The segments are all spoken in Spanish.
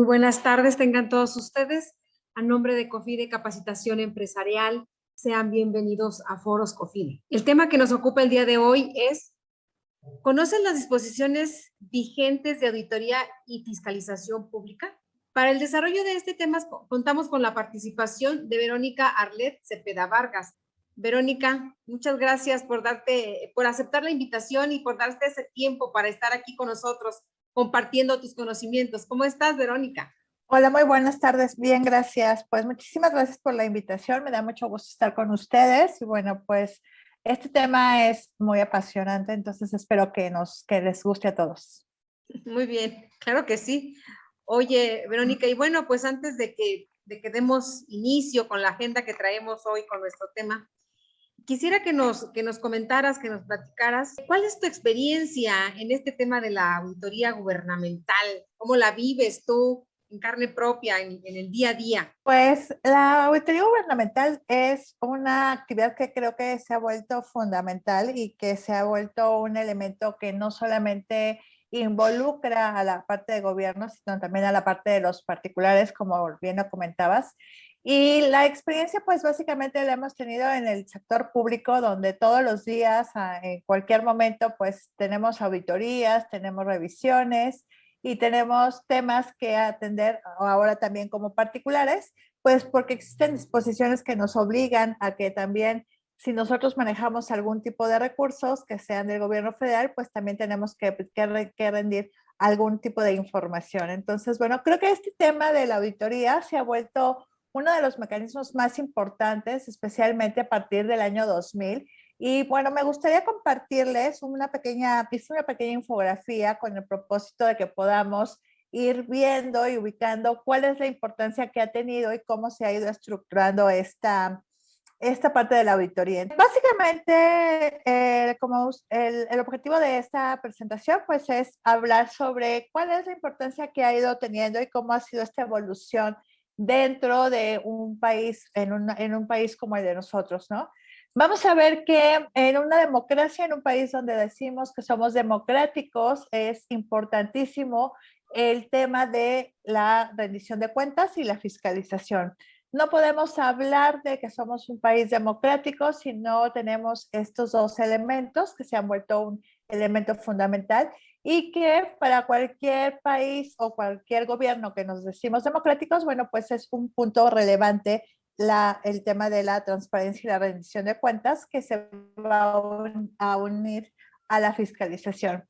buenas tardes, tengan todos ustedes. A nombre de COFIDE Capacitación Empresarial, sean bienvenidos a Foros COFIDE. El tema que nos ocupa el día de hoy es: ¿conocen las disposiciones vigentes de auditoría y fiscalización pública? Para el desarrollo de este tema contamos con la participación de Verónica Arlet Cepeda Vargas. Verónica, muchas gracias por aceptar la invitación y por darte ese tiempo para estar aquí con nosotros compartiendo tus conocimientos. ¿Cómo estás, Verónica? Hola, muy buenas tardes. Bien, gracias. Pues muchísimas gracias por la invitación. Me da mucho gusto estar con ustedes. Y bueno, pues este tema es muy apasionante, entonces espero que les guste a todos. Muy bien, claro que sí. Oye, Verónica, y bueno, pues antes de que demos inicio con la agenda que traemos hoy con nuestro tema, quisiera que nos comentaras, que nos platicaras, ¿cuál es tu experiencia en este tema de la auditoría gubernamental? ¿Cómo la vives tú en carne propia, en el día a día? Pues la auditoría gubernamental es una actividad que creo que se ha vuelto fundamental y que se ha vuelto un elemento que no solamente involucra a la parte de gobierno, sino también a la parte de los particulares, como bien lo comentabas. Y la experiencia, pues básicamente la hemos tenido en el sector público, donde todos los días, en cualquier momento, pues tenemos auditorías, tenemos revisiones y tenemos temas que atender ahora también como particulares, pues porque existen disposiciones que nos obligan a que también, si nosotros manejamos algún tipo de recursos que sean del gobierno federal, pues también tenemos que rendir algún tipo de información. Entonces, bueno, creo que este tema de la auditoría se ha vuelto uno de los mecanismos más importantes, especialmente a partir del año 2000. Y bueno, me gustaría compartirles hice una pequeña infografía con el propósito de que podamos ir viendo y ubicando cuál es la importancia que ha tenido y cómo se ha ido estructurando esta parte de la auditoría. Básicamente, el objetivo de esta presentación pues es hablar sobre cuál es la importancia que ha ido teniendo y cómo ha sido esta evolución dentro de un país, en un país como el de nosotros, ¿no? Vamos a ver que en una democracia, en un país donde decimos que somos democráticos, es importantísimo el tema de la rendición de cuentas y la fiscalización. No podemos hablar de que somos un país democrático si no tenemos estos dos elementos que se han vuelto un elemento fundamental y que para cualquier país o cualquier gobierno que nos decimos democráticos, bueno, pues es un punto relevante el tema de la transparencia y la rendición de cuentas que se va a unir a la fiscalización.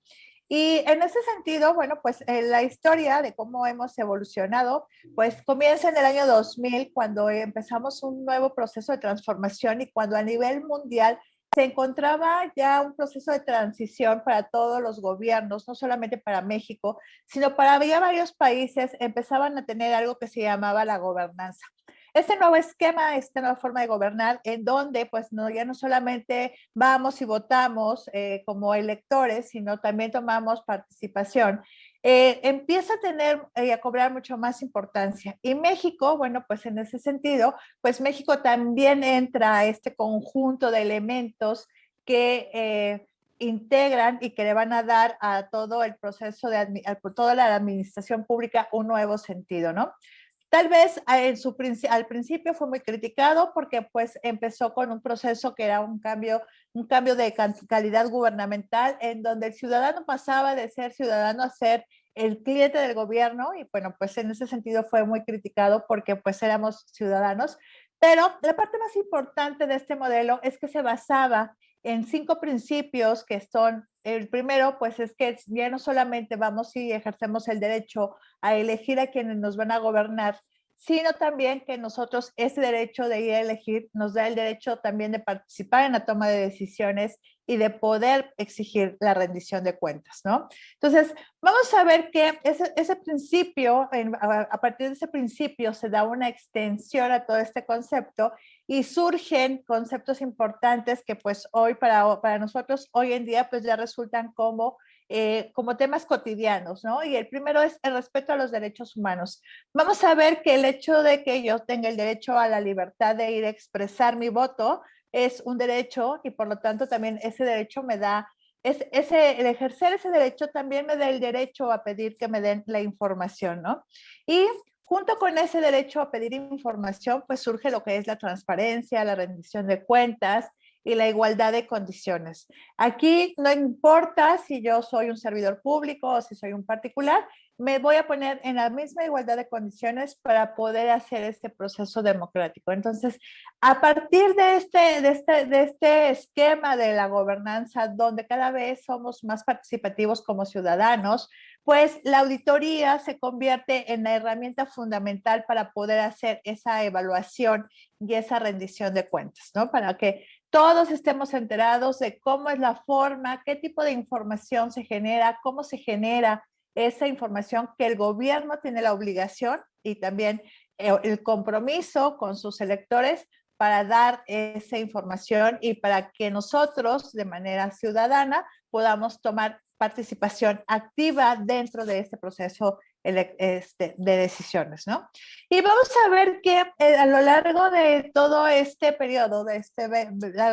Y en ese sentido, bueno, pues la historia de cómo hemos evolucionado, pues comienza en el año 2000, cuando empezamos un nuevo proceso de transformación y cuando a nivel mundial se encontraba ya un proceso de transición para todos los gobiernos, no solamente para México, sino para ya varios países empezaban a tener algo que se llamaba la gobernanza. Este nuevo esquema, esta nueva forma de gobernar, en donde pues ya no solamente vamos y votamos como electores, sino también tomamos participación, empieza a tener y a cobrar mucho más importancia. Y México, bueno, pues en ese sentido, pues México también entra a este conjunto de elementos que integran y que le van a dar a todo el proceso a toda la administración pública un nuevo sentido, ¿no? Tal vez al principio fue muy criticado porque pues empezó con un proceso que era un cambio de calidad gubernamental en donde el ciudadano pasaba de ser ciudadano a ser el cliente del gobierno y bueno, pues en ese sentido fue muy criticado porque pues éramos ciudadanos. Pero la parte más importante de este modelo es que se basaba en 5 principios que son, el primero pues es que ya no solamente vamos y ejercemos el derecho a elegir a quienes nos van a gobernar, sino también que nosotros ese derecho de ir a elegir nos da el derecho también de participar en la toma de decisiones y de poder exigir la rendición de cuentas, ¿no? Entonces, vamos a ver que ese principio, a partir de ese principio se da una extensión a todo este concepto y surgen conceptos importantes que pues hoy para nosotros hoy en día pues ya resultan como temas cotidianos, ¿no? Y el primero es el respeto a los derechos humanos. Vamos a ver que el hecho de que yo tenga el derecho a la libertad de ir a expresar mi voto es un derecho y por lo tanto también ese derecho me da el ejercer ese derecho también me da el derecho a pedir que me den la información, ¿no? Y junto con ese derecho a pedir información, pues surge lo que es la transparencia, la rendición de cuentas y la igualdad de condiciones. Aquí no importa si yo soy un servidor público o si soy un particular, me voy a poner en la misma igualdad de condiciones para poder hacer este proceso democrático. Entonces, a partir de este esquema de la gobernanza, donde cada vez somos más participativos como ciudadanos, pues la auditoría se convierte en la herramienta fundamental para poder hacer esa evaluación y esa rendición de cuentas, ¿no? Para que todos estemos enterados de cómo es la forma, qué tipo de información se genera, cómo se genera esa información que el gobierno tiene la obligación y también el compromiso con sus electores para dar esa información y para que nosotros de manera ciudadana podamos tomar participación activa dentro de este proceso de decisiones, ¿no? Y vamos a ver que a lo largo de todo este periodo, de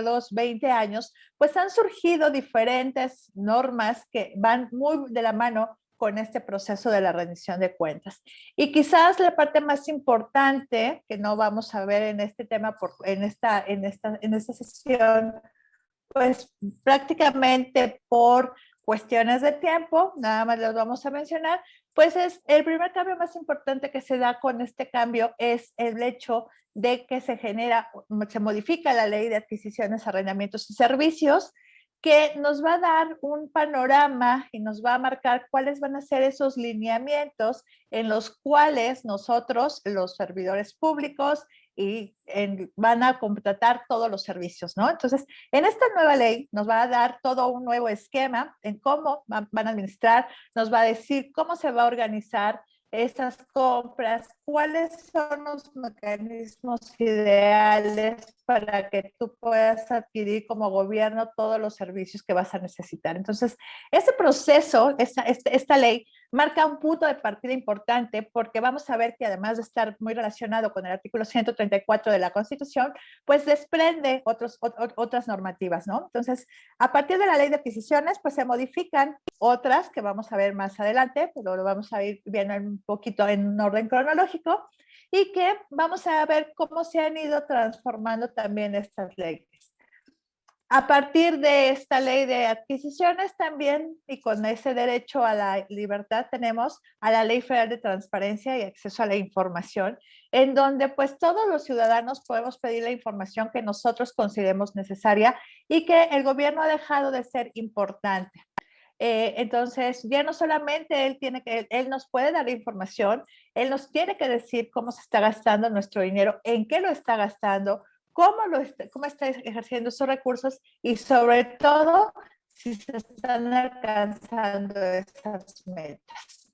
los 20 años, pues han surgido diferentes normas que van muy de la mano con este proceso de la rendición de cuentas. Y quizás la parte más importante que no vamos a ver en este tema, en esta sesión, pues prácticamente por cuestiones de tiempo, nada más los vamos a mencionar, pues es el primer cambio más importante que se da con este cambio es el hecho de que se modifica la ley de adquisiciones, arrendamientos y servicios, que nos va a dar un panorama y nos va a marcar cuáles van a ser esos lineamientos en los cuales nosotros, los servidores públicos, van a contratar todos los servicios, ¿no? Entonces, en esta nueva ley nos va a dar todo un nuevo esquema en cómo van a administrar, nos va a decir cómo se va a organizar esas compras, cuáles son los mecanismos ideales para que tú puedas adquirir como gobierno todos los servicios que vas a necesitar. Entonces, ese proceso, esta ley, marca un punto de partida importante porque vamos a ver que además de estar muy relacionado con el artículo 134 de la Constitución, pues desprende otras normativas, ¿no? Entonces, a partir de la ley de adquisiciones, pues se modifican otras que vamos a ver más adelante, pero lo vamos a ir viendo un poquito en un orden cronológico y que vamos a ver cómo se han ido transformando también estas leyes. A partir de esta ley de adquisiciones también, y con ese derecho a la libertad, tenemos a la Ley Federal de Transparencia y Acceso a la Información, en donde pues todos los ciudadanos podemos pedir la información que nosotros consideremos necesaria y que el gobierno ha dejado de ser importante. Entonces, ya no solamente él nos puede dar información, él nos tiene que decir cómo se está gastando nuestro dinero, en qué lo está gastando, cómo está ejerciendo esos recursos y sobre todo si se están alcanzando esas metas.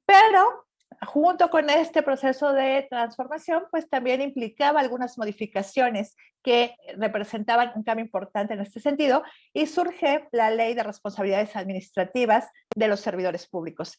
Pero junto con este proceso de transformación, pues también implicaba algunas modificaciones que representaban un cambio importante en este sentido y surge la Ley de Responsabilidades Administrativas de los Servidores Públicos.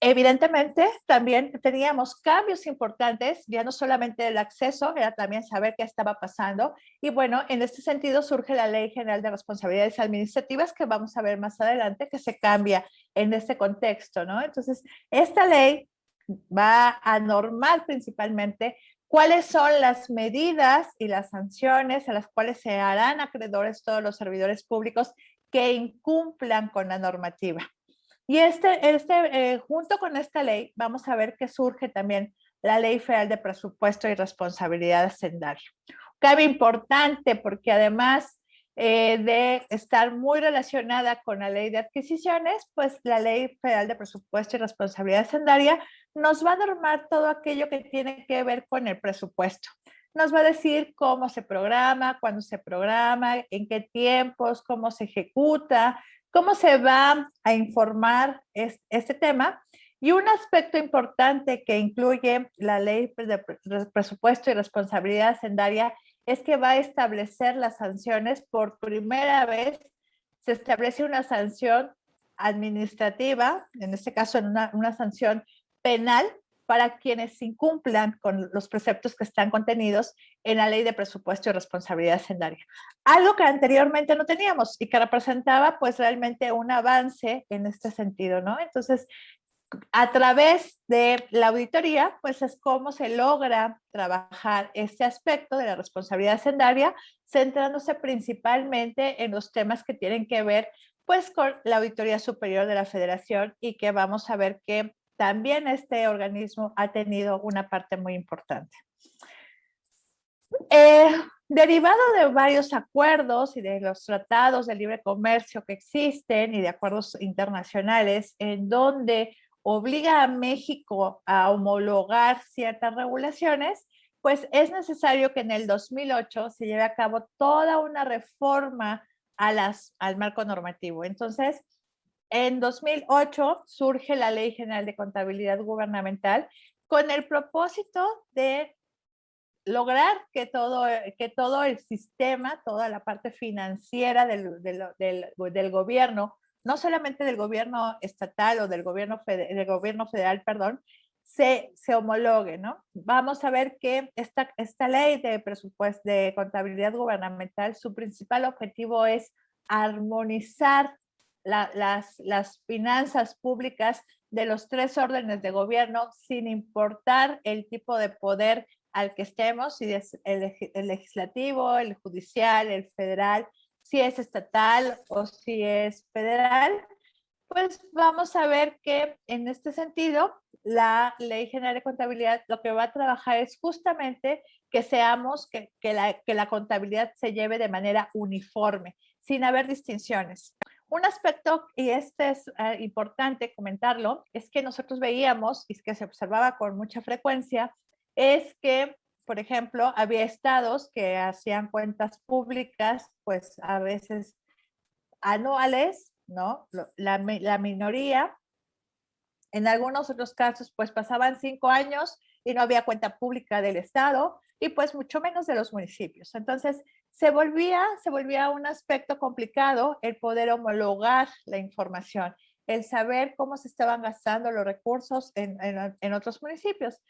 Evidentemente, también teníamos cambios importantes, ya no solamente el acceso, era también saber qué estaba pasando. Y bueno, en este sentido surge la Ley General de Responsabilidades Administrativas, que vamos a ver más adelante, que se cambia en este contexto, ¿no? Entonces, esta ley va a normar principalmente cuáles son las medidas y las sanciones a las cuales se harán acreedores todos los servidores públicos que incumplan con la normativa. Y junto con esta ley, vamos a ver que surge también la Ley Federal de Presupuesto y Responsabilidad Hacendaria. Cabe importante porque además de estar muy relacionada con la Ley de Adquisiciones, pues la Ley Federal de Presupuesto y Responsabilidad Hacendaria nos va a normar todo aquello que tiene que ver con el presupuesto. Nos va a decir cómo se programa, cuándo se programa, en qué tiempos, cómo se ejecuta, cómo se va a informar este tema. Y un aspecto importante que incluye la Ley de Presupuesto y Responsabilidad Hacendaria es que va a establecer las sanciones. Por primera vez se establece una sanción administrativa, en este caso una sanción penal, para quienes incumplan con los preceptos que están contenidos en la Ley de Presupuesto y Responsabilidad Hacendaria. Algo que anteriormente no teníamos y que representaba pues realmente un avance en este sentido, ¿no? Entonces, a través de la auditoría, pues es cómo se logra trabajar este aspecto de la responsabilidad hacendaria, centrándose principalmente en los temas que tienen que ver pues con la Auditoría Superior de la Federación y que vamos a ver que también este organismo ha tenido una parte muy importante. Derivado de varios acuerdos y de los tratados de libre comercio que existen y de acuerdos internacionales en donde obliga a México a homologar ciertas regulaciones, pues es necesario que en el 2008 se lleve a cabo toda una reforma al marco normativo. Entonces, en 2008 surge la Ley General de Contabilidad Gubernamental con el propósito de lograr que todo el sistema, toda la parte financiera del gobierno, no solamente del gobierno estatal o del gobierno federal, perdón, se homologue, ¿no? Vamos a ver que esta ley de presupuesto de contabilidad gubernamental, su principal objetivo es armonizar las finanzas públicas de los tres órdenes de gobierno sin importar el tipo de poder al que estemos, si es el legislativo, el judicial, el federal, si es estatal o si es federal, pues vamos a ver que en este sentido la Ley General de Contabilidad lo que va a trabajar es justamente que la contabilidad se lleve de manera uniforme, sin haber distinciones. Un aspecto, y este es importante comentarlo, es que nosotros veíamos, y es que se observaba con mucha frecuencia, es que, por ejemplo, había estados que hacían cuentas públicas, pues a veces anuales, ¿no? La minoría, en algunos otros casos, pues pasaban 5 años y no había cuenta pública del estado y pues mucho menos de los municipios. Entonces, se volvía un aspecto complicado el poder homologar la información, el saber cómo se estaban gastando los recursos en otros municipios.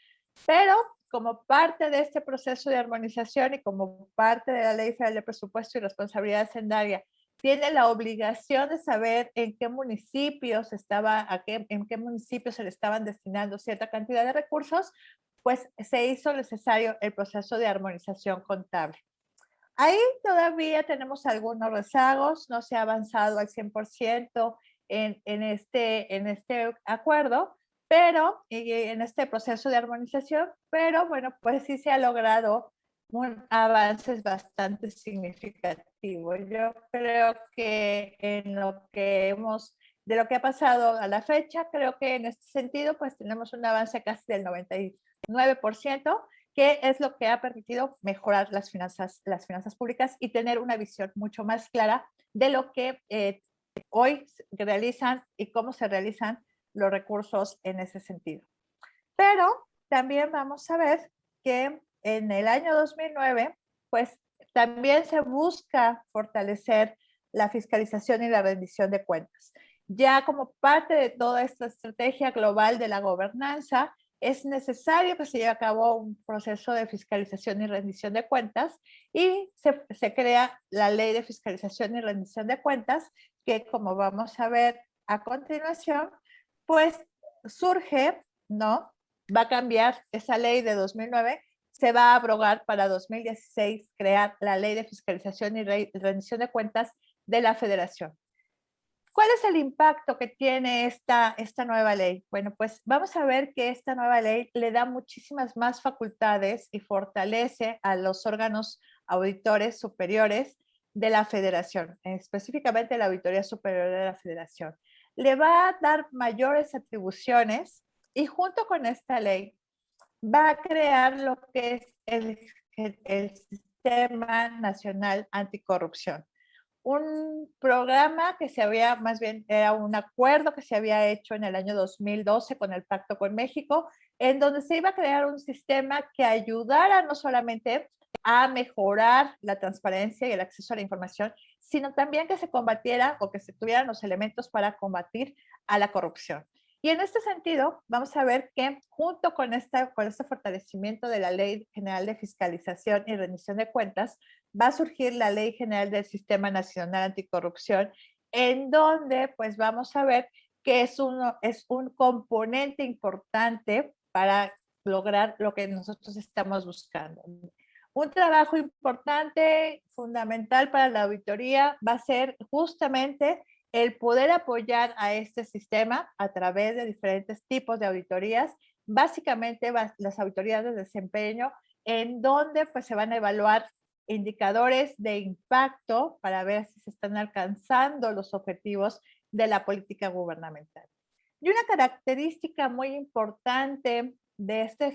Pero como parte de este proceso de armonización y como parte de la Ley Federal de Presupuesto y Responsabilidad Hacendaria, tiene la obligación de saber en qué municipios en qué municipios se le estaban destinando cierta cantidad de recursos, pues se hizo necesario el proceso de armonización contable. Ahí todavía tenemos algunos rezagos, no se ha avanzado al 100% en este acuerdo, pero en este proceso de armonización, pero bueno, pues sí se ha logrado avances bastante significativos. Yo creo que de lo que ha pasado a la fecha, creo que en este sentido, pues tenemos un avance casi del 99%, que es lo que ha permitido mejorar las finanzas públicas y tener una visión mucho más clara de lo que hoy realizan y cómo se realizan los recursos en ese sentido. Pero también vamos a ver que en el año 2009, pues también se busca fortalecer la fiscalización y la rendición de cuentas. Ya como parte de toda esta estrategia global de la gobernanza, es necesario que se lleve a cabo un proceso de fiscalización y rendición de cuentas y se crea la Ley de Fiscalización y Rendición de Cuentas, que como vamos a ver a continuación, pues surge, ¿no? Va a cambiar esa ley de 2009, se va a abrogar para 2016, crear la Ley de Fiscalización y Rendición de Cuentas de la Federación. ¿Cuál es el impacto que tiene esta nueva ley? Bueno, pues vamos a ver que esta nueva ley le da muchísimas más facultades y fortalece a los órganos auditores superiores de la Federación, específicamente la Auditoría Superior de la Federación. Le va a dar mayores atribuciones y junto con esta ley va a crear lo que es el Sistema Nacional Anticorrupción. Un programa que más bien era un acuerdo que se había hecho en el año 2012 con el Pacto con México, en donde se iba a crear un sistema que ayudara no solamente a mejorar la transparencia y el acceso a la información, sino también que se combatiera o que se tuvieran los elementos para combatir a la corrupción. Y en este sentido, vamos a ver que junto con este fortalecimiento de la Ley General de Fiscalización y Rendición de Cuentas, va a surgir la Ley General del Sistema Nacional Anticorrupción, en donde pues vamos a ver que es un componente importante para lograr lo que nosotros estamos buscando. Un trabajo importante, fundamental para la auditoría, va a ser justamente el poder apoyar a este sistema a través de diferentes tipos de auditorías, básicamente las auditorías de desempeño, en donde pues se van a evaluar indicadores de impacto para ver si se están alcanzando los objetivos de la política gubernamental. Y una característica muy importante de este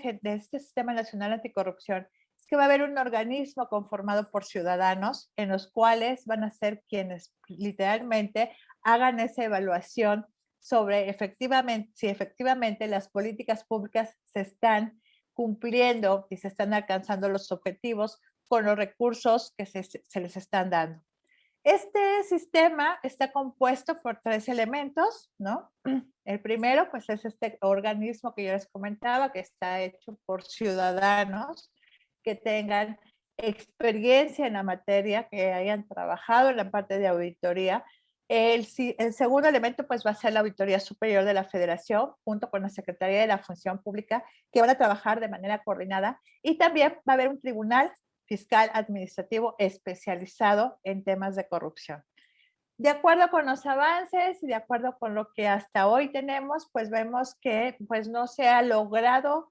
Sistema Nacional Anticorrupción es que va a haber un organismo conformado por ciudadanos en los cuales van a ser quienes literalmente hagan esa evaluación sobre si efectivamente las políticas públicas se están cumpliendo y se están alcanzando los objetivos con los recursos que se les están dando. Este sistema está compuesto por 3 elementos, ¿no? El primero, pues, es este organismo que yo les comentaba, que está hecho por ciudadanos que tengan experiencia en la materia, que hayan trabajado en la parte de auditoría. El segundo elemento, pues, va a ser la Auditoría Superior de la Federación, junto con la Secretaría de la Función Pública, que van a trabajar de manera coordinada. Y también va a haber un tribunal fiscal administrativo especializado en temas de corrupción. De acuerdo con los avances y de acuerdo con lo que hasta hoy tenemos, pues vemos que pues no se ha logrado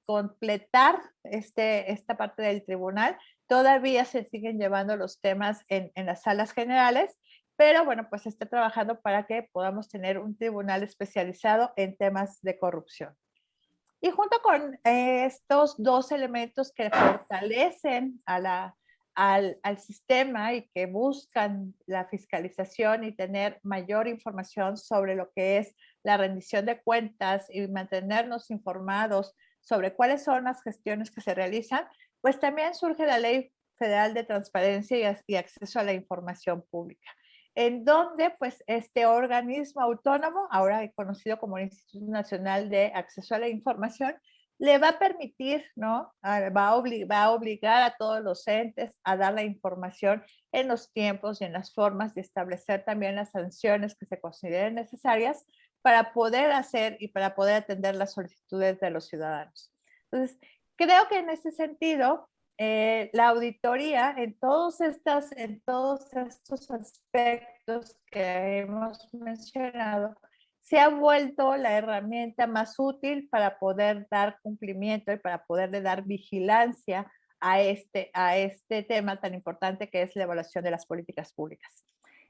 completar esta parte del tribunal. Todavía se siguen llevando los temas en las salas generales, pero bueno, pues se está trabajando para que podamos tener un tribunal especializado en temas de corrupción. Y junto con estos 2 elementos que fortalecen al sistema y que buscan la fiscalización y tener mayor información sobre lo que es la rendición de cuentas y mantenernos informados sobre cuáles son las gestiones que se realizan, pues también surge la Ley Federal de Transparencia y Acceso a la Información Pública, en donde pues este organismo autónomo, ahora conocido como el Instituto Nacional de Acceso a la Información, le va a permitir, ¿no? Va a obligar a todos los entes a dar la información en los tiempos y en las formas, y establecer también las sanciones que se consideren necesarias para poder hacer y para poder atender las solicitudes de los ciudadanos. Entonces, creo que en ese sentido, la auditoría en todos estos aspectos que hemos mencionado se ha vuelto la herramienta más útil para poder dar cumplimiento y para poderle dar vigilancia a este tema tan importante que es la evaluación de las políticas públicas.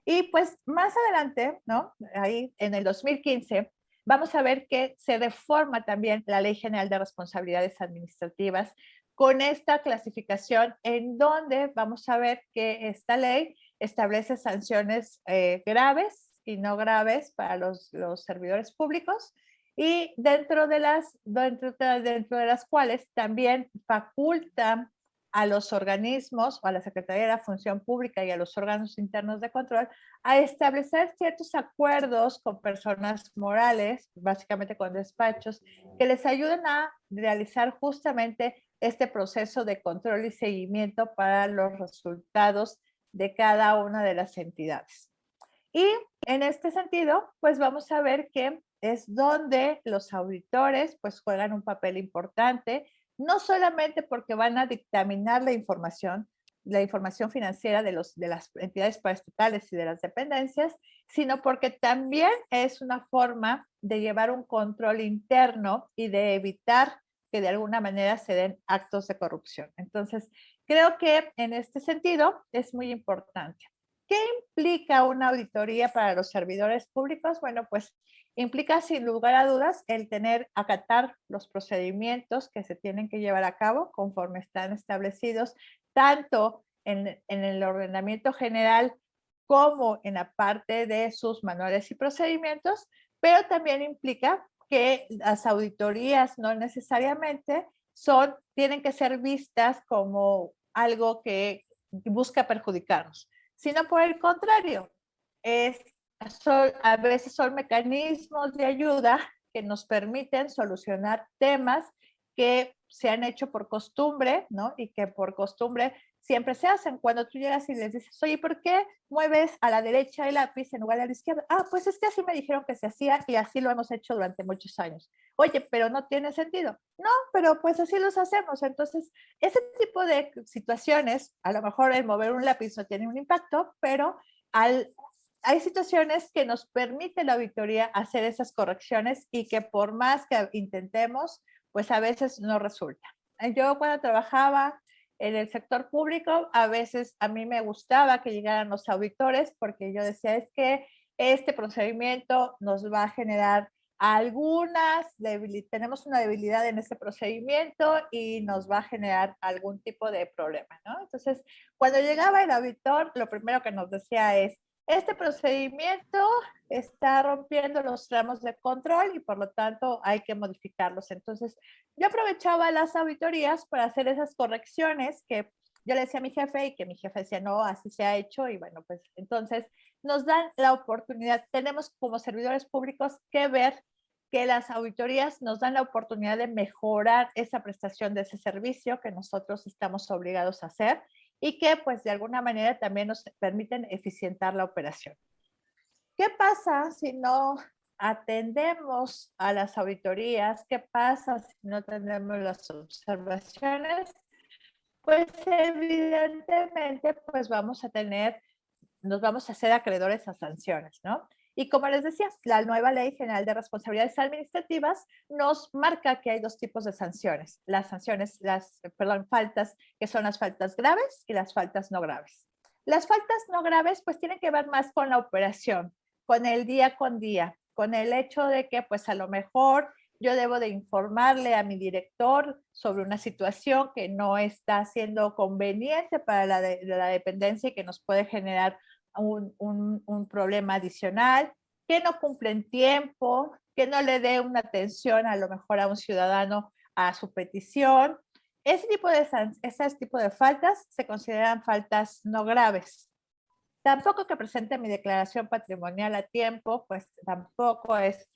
Y pues más adelante, ¿no? Ahí en el 2015, vamos a ver que se reforma también la Ley General de Responsabilidades Administrativas con esta clasificación, en donde vamos a ver que esta ley establece sanciones graves y no graves para los servidores públicos, y dentro de las cuales también faculta a los organismos o a la Secretaría de la Función Pública y a los órganos internos de control a establecer ciertos acuerdos con personas morales, básicamente con despachos, que les ayuden a realizar justamente este proceso de control y seguimiento para los resultados de cada una de las entidades. Y en este sentido, pues vamos a ver que es donde los auditores pues juegan un papel importante, no solamente porque van a dictaminar la información financiera de las entidades paraestatales y de las dependencias, sino porque también es una forma de llevar un control interno y de evitar que de alguna manera se den actos de corrupción. Entonces, creo que en este sentido es muy importante. ¿Qué implica una auditoría para los servidores públicos? Bueno, pues implica sin lugar a dudas el acatar los procedimientos que se tienen que llevar a cabo conforme están establecidos, tanto en el ordenamiento general como en la parte de sus manuales y procedimientos, pero también implica que las auditorías no necesariamente tienen que ser vistas como algo que busca perjudicarnos, sino por el contrario, es a veces son mecanismos de ayuda que nos permiten solucionar temas que se han hecho por costumbre, ¿no? Y que por costumbre siempre se hacen. Cuando tú llegas y les dices, oye, ¿por qué mueves a la derecha el lápiz en lugar de a la izquierda? Ah, pues es que así me dijeron que se hacía y así lo hemos hecho durante muchos años. Oye, pero no tiene sentido. No, pero pues así los hacemos. Entonces, ese tipo de situaciones, a lo mejor el mover un lápiz no tiene un impacto, pero hay situaciones que nos permite la auditoría hacer esas correcciones y que por más que intentemos, pues a veces no resulta. Yo cuando trabajaba en el sector público, a veces a mí me gustaba que llegaran los auditores porque yo decía, es que este procedimiento nos va a generar tenemos una debilidad en este procedimiento y nos va a generar algún tipo de problema, ¿no? Entonces, cuando llegaba el auditor, lo primero que nos decía es, este procedimiento está rompiendo los tramos de control y por lo tanto hay que modificarlos. Entonces, yo aprovechaba las auditorías para hacer esas correcciones que yo le decía a mi jefe y que mi jefe decía, no, así se ha hecho. Y bueno, pues entonces nos dan la oportunidad, tenemos como servidores públicos que ver que las auditorías nos dan la oportunidad de mejorar esa prestación de ese servicio que nosotros estamos obligados a hacer y que pues de alguna manera también nos permiten eficientar la operación. ¿Qué pasa si no atendemos a las auditorías? ¿Qué pasa si no atendemos las observaciones? Pues evidentemente pues nos vamos a hacer acreedores a sanciones, ¿no? Y como les decía, la nueva Ley General de Responsabilidades Administrativas nos marca que hay dos tipos de sanciones. Faltas, que son las faltas graves y las faltas no graves. Las faltas no graves pues tienen que ver más con la operación, con el día con día, con el hecho de que pues a lo mejor yo debo de informarle a mi director sobre una situación que no está siendo conveniente para la dependencia y que nos puede generar un problema adicional, que no cumple en tiempo, que no le dé una atención a lo mejor a un ciudadano a su petición. Ese tipo de faltas se consideran faltas no graves. Tampoco que presente mi declaración patrimonial a tiempo, pues tampoco es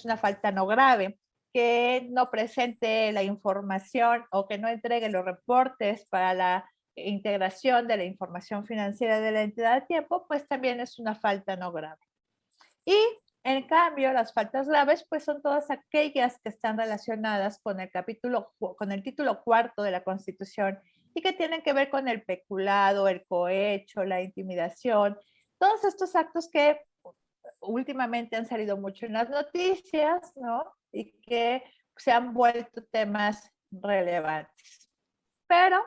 una falta no grave. Que no presente la información o que no entregue los reportes para la integración de la información financiera de la entidad a tiempo, pues también es una falta no grave. Y en cambio, las faltas graves, pues son todas aquellas que están relacionadas con el título cuarto de la Constitución y que tienen que ver con el peculado, el cohecho, la intimidación, todos estos actos que últimamente han salido mucho en las noticias, ¿no? Y que se han vuelto temas relevantes. Pero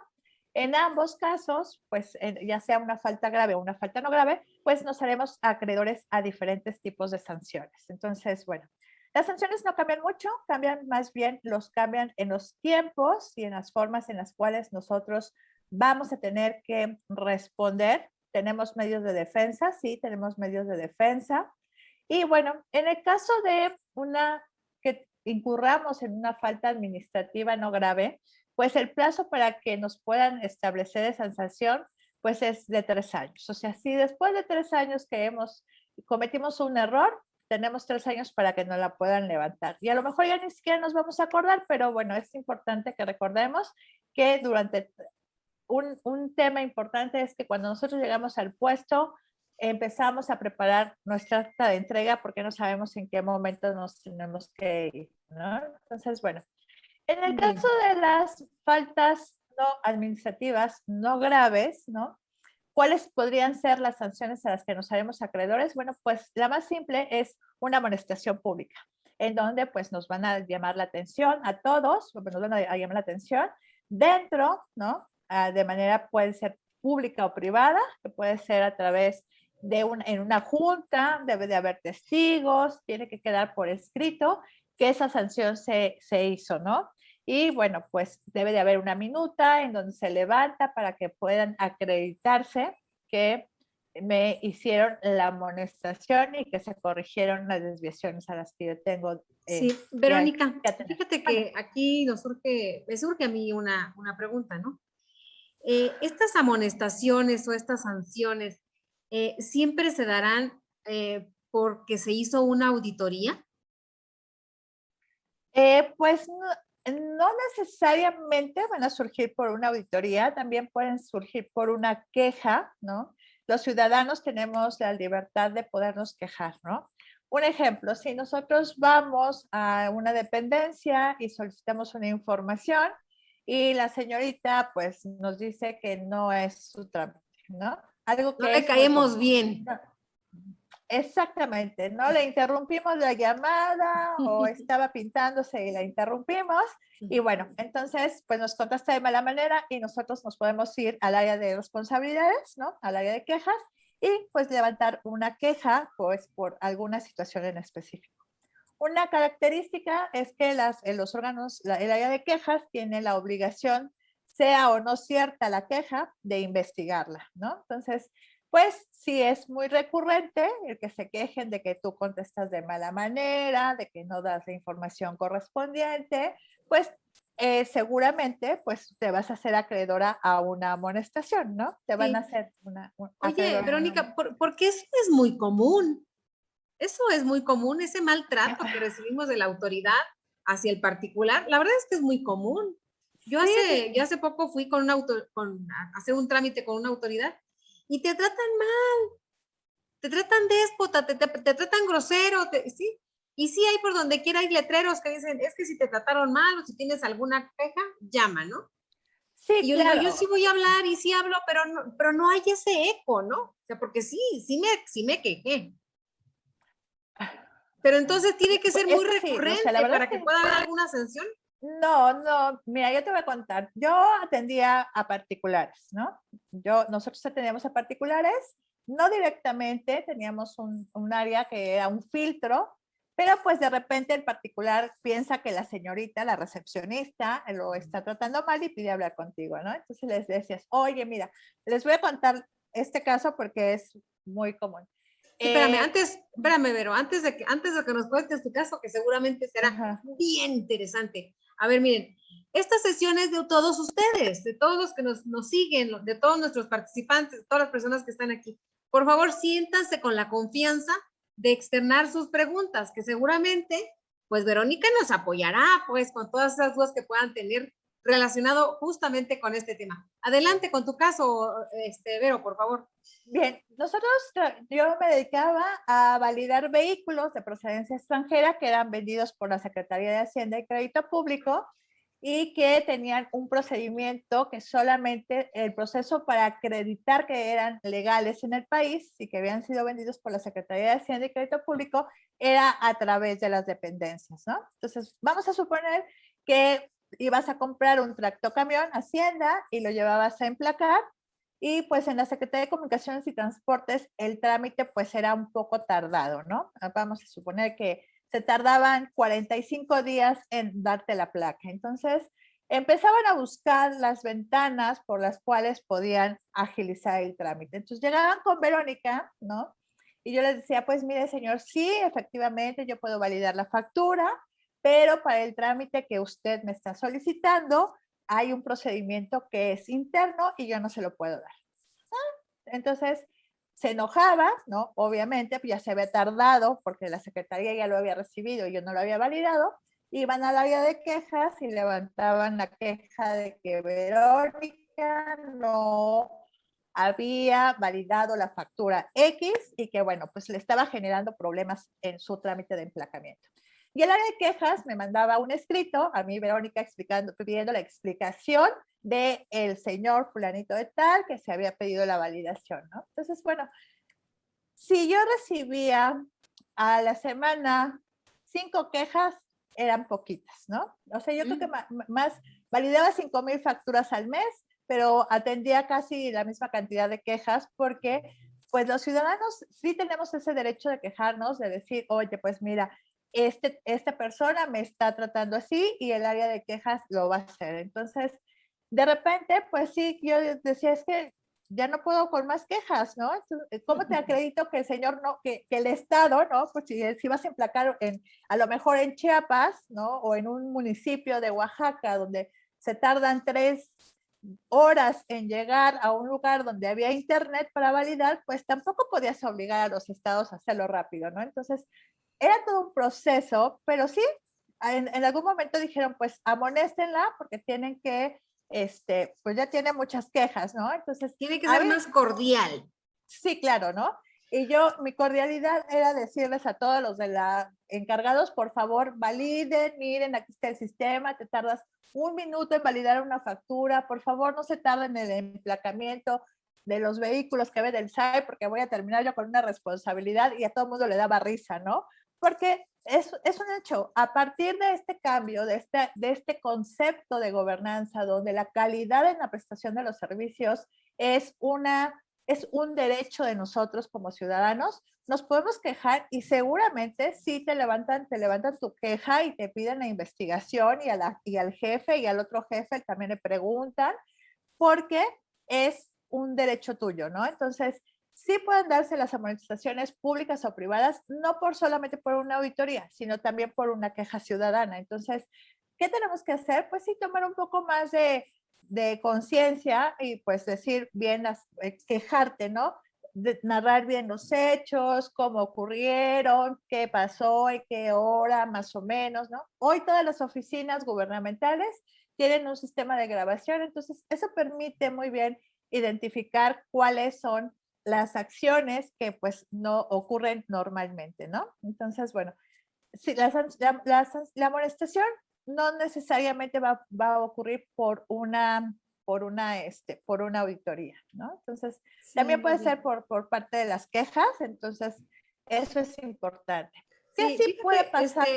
en ambos casos, pues ya sea una falta grave o una falta no grave, pues nos haremos acreedores a diferentes tipos de sanciones. Entonces, bueno, las sanciones no cambian mucho, cambian en los tiempos y en las formas en las cuales nosotros vamos a tener que responder. Tenemos medios de defensa, sí, tenemos medios de defensa. Y bueno, en el caso de que incurramos en una falta administrativa no grave, pues el plazo para que nos puedan establecer esa sanción, pues es de 3 años. O sea, si después de 3 años que cometimos un error, tenemos 3 años para que nos la puedan levantar. Y a lo mejor ya ni siquiera nos vamos a acordar, pero bueno, es importante que recordemos que durante un tema importante es que cuando nosotros llegamos al puesto, empezamos a preparar nuestra acta de entrega porque no sabemos en qué momento nos tenemos que ir, ¿no? Entonces, bueno, en el caso de las faltas no administrativas no graves, ¿no? ¿Cuáles podrían ser las sanciones a las que nos haremos acreedores? Bueno, pues la más simple es una amonestación pública, en donde pues nos van a llamar la atención a todos, nos van a llamar la atención dentro, ¿no? De manera puede ser pública o privada, que puede ser a través en una junta, debe de haber testigos, tiene que quedar por escrito que esa sanción se hizo, ¿no? Y bueno, pues debe de haber una minuta en donde se levanta para que puedan acreditarse que me hicieron la amonestación y que se corrigieron las desviaciones a las que yo tengo. Sí, Verónica, fíjate que aquí me surge a mí una pregunta, ¿no? Estas amonestaciones o estas sanciones siempre se darán porque se hizo una auditoría? Pues no necesariamente van a surgir por una auditoría, también pueden surgir por una queja, ¿no? Los ciudadanos tenemos la libertad de podernos quejar, ¿no? Un ejemplo, si nosotros vamos a una dependencia y solicitamos una información y la señorita pues nos dice que no es su trámite, ¿no? Algo No que le es muy caemos común. bien. Exactamente, ¿no? Le interrumpimos la llamada o estaba pintándose y la interrumpimos. Y bueno, entonces, pues nos contesta de mala manera y nosotros nos podemos ir al área de responsabilidades, ¿no? Al área de quejas y pues levantar una queja, pues por alguna situación en específico. Una característica es que los órganos, el área de quejas tiene la obligación, sea o no cierta la queja, de investigarla, ¿no? Entonces, pues sí es muy recurrente el que se quejen de que tú contestas de mala manera, de que no das la información correspondiente, pues seguramente pues te vas a hacer acreedora a una amonestación, ¿no? Te van a Sí. hacer Oye, acreedora a una Verónica, amonestación. porque eso es muy común. Eso es muy común, ese maltrato que recibimos de la autoridad hacia el particular. La verdad es que es muy común. Sí, Yo hace poco fui con a hacer un trámite con una autoridad y te tratan mal, te tratan déspota, te tratan grosero, ¿sí? Y sí hay por donde quiera hay letreros que dicen, es que si te trataron mal o si tienes alguna queja, llama, ¿no? sí, Y yo digo, yo sí claro. voy a hablar y sí hablo, pero no hay ese eco, ¿no? O sea, porque sí me quejé. Pero entonces tiene que Pues, ser muy es que sí, o sea, la recurrente verdad es para que que pueda haber alguna sanción. no, no, mira, yo te voy a contar. Yo atendía a particulares, ¿no? Nosotros atendíamos a particulares, no directamente, teníamos un área que era un filtro, pero pues de repente el particular piensa que la señorita, la recepcionista, lo está tratando mal y pide hablar contigo, ¿no? Entonces les decías, oye, mira, les voy a contar este caso porque es muy común. Sí, Eh, espérame, Vero, antes de que nos cuentes tu caso, que seguramente será ajá. bien interesante. A ver, miren, esta sesión es de todos ustedes, de todos los que nos siguen, de todos nuestros participantes, de todas las personas que están aquí. Por favor, siéntanse con la confianza de externar sus preguntas, que seguramente, pues Verónica nos apoyará, pues, con todas esas dudas que puedan tener relacionado justamente con este tema. Adelante con tu caso, Vero, por favor. Bien, yo me dedicaba a validar vehículos de procedencia extranjera que eran vendidos por la Secretaría de Hacienda y Crédito Público y que tenían un procedimiento que solamente el proceso para acreditar que eran legales en el país y que habían sido vendidos por la Secretaría de Hacienda y Crédito Público era a través de las dependencias, ¿no? Entonces, vamos a suponer que ibas a comprar un tractocamión Hacienda y lo llevabas a emplacar y pues en la Secretaría de Comunicaciones y Transportes el trámite pues era un poco tardado, ¿no? Vamos a suponer que se tardaban 45 días en darte la placa. Entonces empezaban a buscar las ventanas por las cuales podían agilizar el trámite. Entonces llegaban con Verónica, ¿no? Y yo les decía, pues mire señor, sí, efectivamente yo puedo validar la factura, pero para el trámite que usted me está solicitando, hay un procedimiento que es interno y yo no se lo puedo dar. Entonces se enojaba, ¿no? Obviamente, pues ya se había tardado porque la secretaría ya lo había recibido y yo no lo había validado. Iban al área de quejas y levantaban la queja de que Verónica no había validado la factura X y que, bueno, pues le estaba generando problemas en su trámite de emplacamiento. Y el área de quejas me mandaba un escrito, a mí Verónica explicando, pidiendo la explicación de el señor fulanito de tal que se había pedido la validación, ¿no? Entonces, bueno, si yo recibía a la semana 5 quejas, eran poquitas, ¿no? O sea, yo creo que más validaba 5,000 facturas al mes, pero atendía casi la misma cantidad de quejas porque pues los ciudadanos sí tenemos ese derecho de quejarnos, de decir, oye, pues mira, esta persona me está tratando así y el área de quejas lo va a hacer. Entonces, de repente, pues sí, yo decía, es que ya no puedo con más quejas, ¿no? Entonces, ¿cómo te acredito que el señor no, que el Estado, ¿no? Pues si vas a emplacar a lo mejor en Chiapas, ¿no? O en un municipio de Oaxaca donde se tardan horas en llegar a un lugar donde había internet para validar, pues tampoco podías obligar a los estados a hacerlo rápido, ¿no? Entonces, era todo un proceso, pero sí, en algún momento dijeron, pues amonéstenla porque tienen que, pues ya tiene muchas quejas, ¿no? Entonces, Tiene que a ser ver, más cordial. sí, claro, ¿no? Y yo, mi cordialidad era decirles a todos los de la encargados, por favor, validen, miren, aquí está el sistema, te tardas un minuto en validar una factura, por favor, no se tarden en el emplacamiento de los vehículos que ve del SAE, porque voy a terminar yo con una responsabilidad y a todo el mundo le daba risa, ¿no? Porque es un hecho, a partir de este cambio, de este concepto de gobernanza, donde la calidad en la prestación de los servicios es un derecho de nosotros como ciudadanos, nos podemos quejar y seguramente sí te levantan tu queja y te piden la investigación y al jefe y al otro jefe también le preguntan porque es un derecho tuyo, ¿no? Entonces, sí pueden darse las amonestaciones públicas o privadas, no por solamente por una auditoría, sino también por una queja ciudadana. Entonces, ¿qué tenemos que hacer? Pues sí, tomar un poco más de conciencia y pues decir bien, quejarte, ¿no? De narrar bien los hechos, cómo ocurrieron, qué pasó, en qué hora, más o menos, ¿no? Hoy todas las oficinas gubernamentales tienen un sistema de grabación, entonces eso permite muy bien identificar cuáles son las acciones que pues no ocurren normalmente, ¿no? Entonces, bueno, sí, la amonestación no necesariamente va a ocurrir por una auditoría, ¿no? Entonces, Sí, también muy puede bien. ser por parte de las quejas, entonces, eso es importante. ¿Qué Sí, sí puede fíjate, pasar?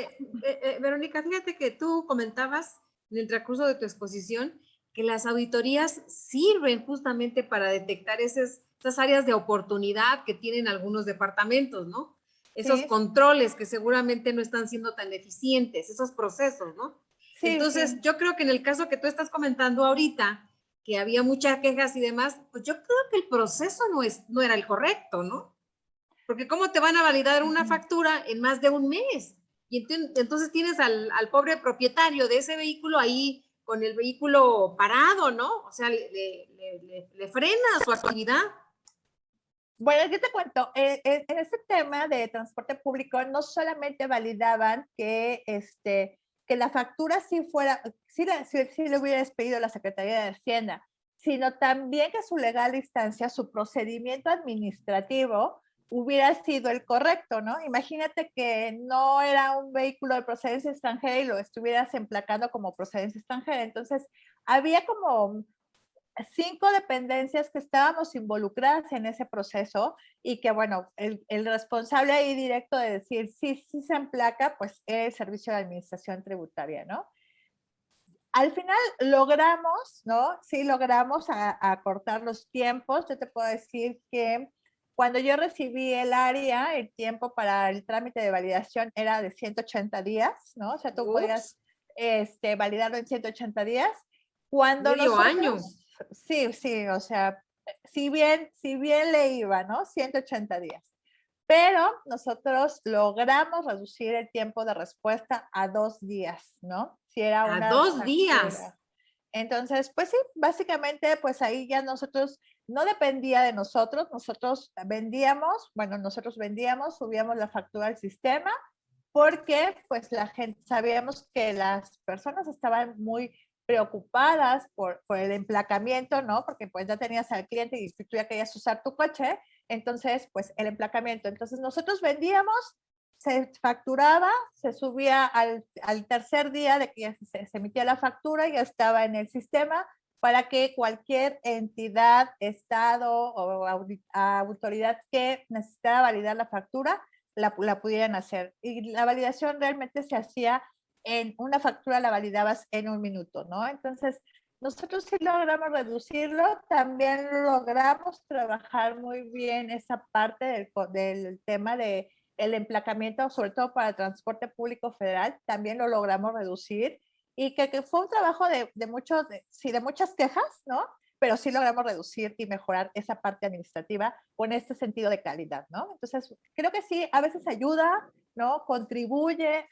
Verónica, fíjate que tú comentabas en el transcurso de tu exposición que las auditorías sirven justamente para detectar esas áreas de oportunidad que tienen algunos departamentos, ¿no? Esos Sí, controles que seguramente no están siendo tan eficientes, esos procesos, ¿no? sí, Entonces, sí. yo creo que en el caso que tú estás comentando ahorita, que había muchas quejas y demás, pues yo creo que el proceso no era el correcto, ¿no? Porque ¿cómo te van a validar una factura en más de un mes? Y entonces tienes al pobre propietario de ese vehículo ahí con el vehículo parado, ¿no? O sea, le frena su actividad. Bueno, yo te cuento, en este tema de transporte público no solamente validaban que la factura sí fuera, sí le hubiera expedido la Secretaría de Hacienda, sino también que su legal instancia, su procedimiento administrativo hubiera sido el correcto, ¿no? Imagínate que no era un vehículo de procedencia extranjera y lo estuvieras emplacando como procedencia extranjera. Entonces, había como 5 dependencias que estábamos involucradas en ese proceso y que, bueno, el responsable ahí directo de decir sí se emplaca, pues es el Servicio de Administración Tributaria, ¿no? Al final logramos, ¿no? Sí logramos acortar los tiempos. Yo te puedo decir que cuando yo recibí el área, el tiempo para el trámite de validación era de 180 días, ¿no? O sea, tú podías Ups, validarlo en 180 días. Cuando medio año. nosotros, sí, sí, o sea, si bien le iba, ¿no? 180 días. Pero nosotros logramos reducir el tiempo de respuesta a 2 días, ¿no? Si era A una 2 días. factura. Entonces, pues sí, básicamente, pues ahí ya nosotros, no dependía de nosotros vendíamos, bueno, nosotros vendíamos, subíamos la factura al sistema, porque pues la gente, sabíamos que las personas estaban muy preocupadas por el emplacamiento, ¿no? Porque pues ya tenías al cliente y tú ya querías usar tu coche, entonces pues el emplacamiento. Entonces nosotros vendíamos, se facturaba, se subía al tercer día de que ya se emitía la factura, ya estaba en el sistema para que cualquier entidad, estado o autoridad que necesitara validar la factura, la pudieran hacer. Y la validación realmente se hacía en una factura, la validabas en un minuto, ¿no? Entonces, nosotros sí logramos reducirlo, también logramos trabajar muy bien esa parte del tema de el emplacamiento, sobre todo para el transporte público federal, también lo logramos reducir y que fue un trabajo sí, de muchas quejas, ¿no? Pero sí logramos reducir y mejorar esa parte administrativa con este sentido de calidad, ¿no? Entonces, creo que sí, a veces ayuda, ¿no? Contribuye,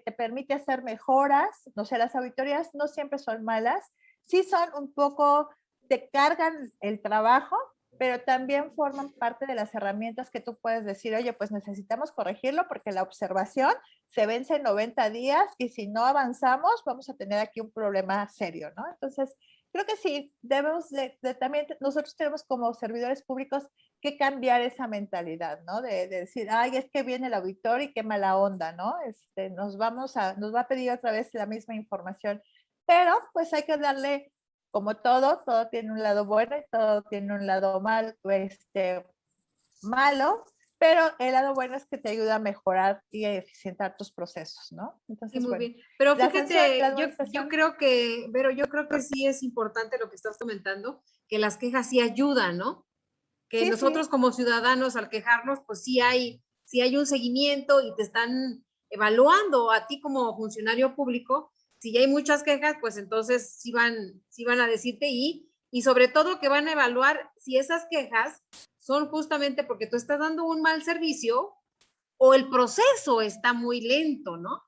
te permite hacer mejoras, no sé, las auditorías no siempre son malas, sí son un poco te cargan el trabajo, pero también forman parte de las herramientas que tú puedes decir, oye, pues necesitamos corregirlo porque la observación se vence en 90 días y si no avanzamos vamos a tener aquí un problema serio, ¿no? Entonces, creo que sí, debemos también, nosotros tenemos como servidores públicos que cambiar esa mentalidad, ¿no? De decir, ay, es que viene el auditor y qué mala onda, ¿no? Nos va a pedir otra vez la misma información, pero pues hay que darle, como todo tiene un lado bueno y todo tiene un lado malo, pero el lado bueno es que te ayuda a mejorar y a eficientar tus procesos, ¿no? Sí, Entonces, muy bueno, bien. Pero la sanción, la fíjate, yo administración, creo que, Vero, yo creo que sí es importante lo que estás comentando, que las quejas sí ayudan, ¿no? Que sí, nosotros sí, como ciudadanos al quejarnos, pues sí hay un seguimiento y te están evaluando a ti como funcionario público. Si ya hay muchas quejas, pues entonces sí van a decirte y sobre todo que van a evaluar si esas quejas son justamente porque tú estás dando un mal servicio o el proceso está muy lento, ¿no?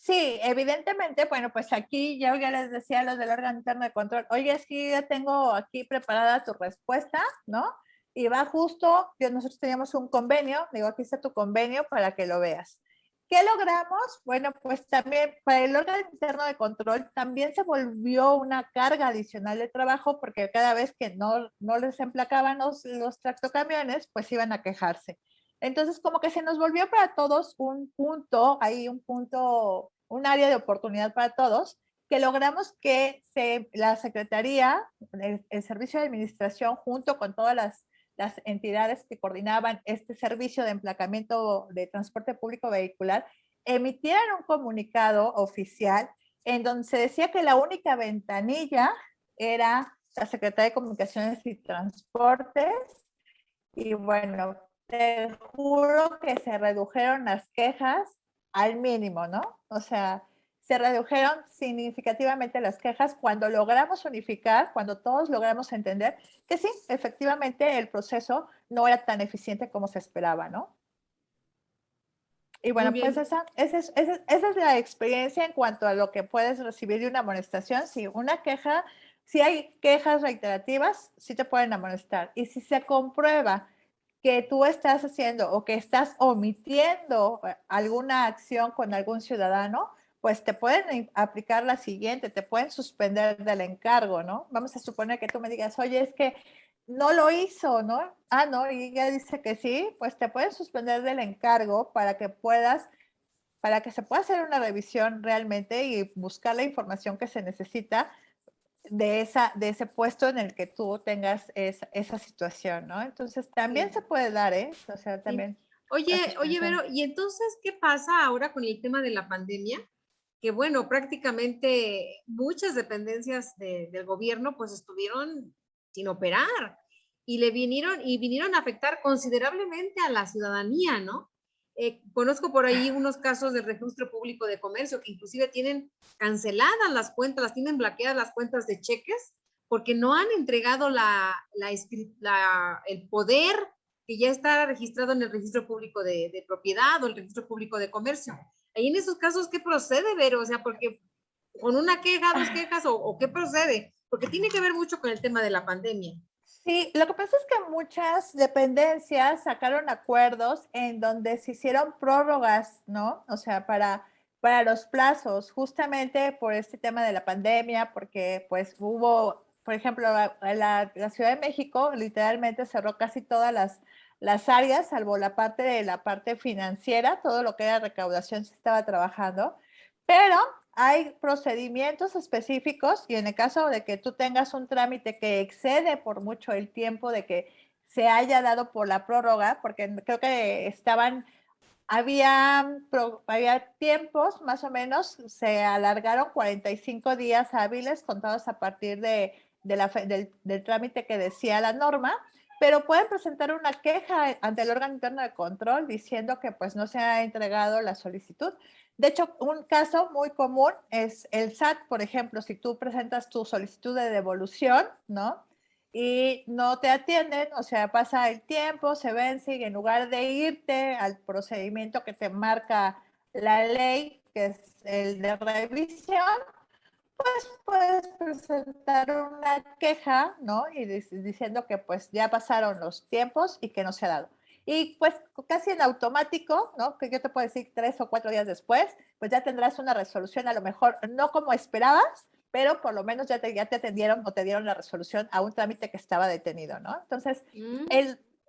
sí, evidentemente, bueno, pues aquí ya les decía a los del órgano interno de control, oye, es que ya tengo aquí preparada tu respuesta, ¿no? Y va justo, nosotros teníamos un convenio, digo, aquí está tu convenio para que lo veas. ¿Qué logramos? Bueno, pues también para el órgano interno de control también se volvió una carga adicional de trabajo porque cada vez que no les emplacaban los tractocamiones, pues iban a quejarse. Entonces, como que se nos volvió para todos un punto, ahí un punto, un área de oportunidad para todos, que logramos que la Secretaría, el Servicio de Administración, junto con todas las entidades que coordinaban este servicio de emplacamiento de transporte público vehicular, emitieran un comunicado oficial en donde se decía que la única ventanilla era la Secretaría de Comunicaciones y Transportes. Y bueno, te juro que se redujeron las quejas al mínimo, ¿no? O sea, se redujeron significativamente las quejas cuando logramos unificar, cuando todos logramos entender que sí, efectivamente el proceso no era tan eficiente como se esperaba, ¿no? Y Muy bueno, pues bien. esa es la experiencia en cuanto a lo que puedes recibir de una amonestación. Si una queja, si hay quejas reiterativas, sí te pueden amonestar. Y si se comprueba que tú estás haciendo o que estás omitiendo alguna acción con algún ciudadano, pues te pueden aplicar la siguiente, te pueden suspender del encargo, ¿no? Vamos a suponer que tú me digas, oye, es que no lo hizo, ¿no? Ah, no, y ella dice que sí, pues te pueden suspender del encargo para que se pueda hacer una revisión realmente y buscar la información que se necesita de ese puesto en el que tú tengas esa situación, ¿no? Entonces también se Sí, puede dar, ¿eh? O sea, sí. también la Oye, suspensión. Vero, ¿y entonces qué pasa ahora con el tema de la pandemia? Que bueno, prácticamente muchas dependencias del gobierno pues estuvieron sin operar y vinieron a afectar considerablemente a la ciudadanía, ¿no? Conozco por ahí unos casos del Registro Público de Comercio que inclusive tienen canceladas las cuentas, las tienen bloqueadas las cuentas de cheques porque no han entregado el poder que ya está registrado en el Registro Público de Propiedad o el Registro Público de Comercio. Ahí en esos casos, ¿qué procede, Vero? O sea, porque con una queja, dos quejas, o qué procede, porque tiene que ver mucho con el tema de la pandemia. Sí, lo que pasa es que muchas dependencias sacaron acuerdos en donde se hicieron prórrogas, ¿no? O sea, para los plazos, justamente por este tema de la pandemia, porque pues hubo, por ejemplo, la Ciudad de México literalmente cerró casi todas las áreas, salvo la parte de la parte financiera, todo lo que era recaudación se estaba trabajando, pero hay procedimientos específicos y en el caso de que tú tengas un trámite que excede por mucho el tiempo de que se haya dado por la prórroga, porque creo que había tiempos más o menos, se alargaron 45 días hábiles contados a partir del trámite que decía la norma, pero pueden presentar una queja ante el órgano interno de control diciendo que pues no se ha entregado la solicitud. De hecho, un caso muy común es el SAT, por ejemplo, si tú presentas tu solicitud de devolución, ¿no? Y no te atienden, o sea, pasa el tiempo, se vence y en lugar de irte al procedimiento que te marca la ley, que es el de revisión, Puedes presentar una queja, ¿no? Y diciendo que pues ya pasaron los tiempos y que no se ha dado. Y pues casi en automático, ¿no? Que yo te puedo decir 3 o 4 días después, pues ya tendrás una resolución, a lo mejor no como esperabas, pero por lo menos ya te atendieron o te dieron la resolución a un trámite que estaba detenido, ¿no? Entonces,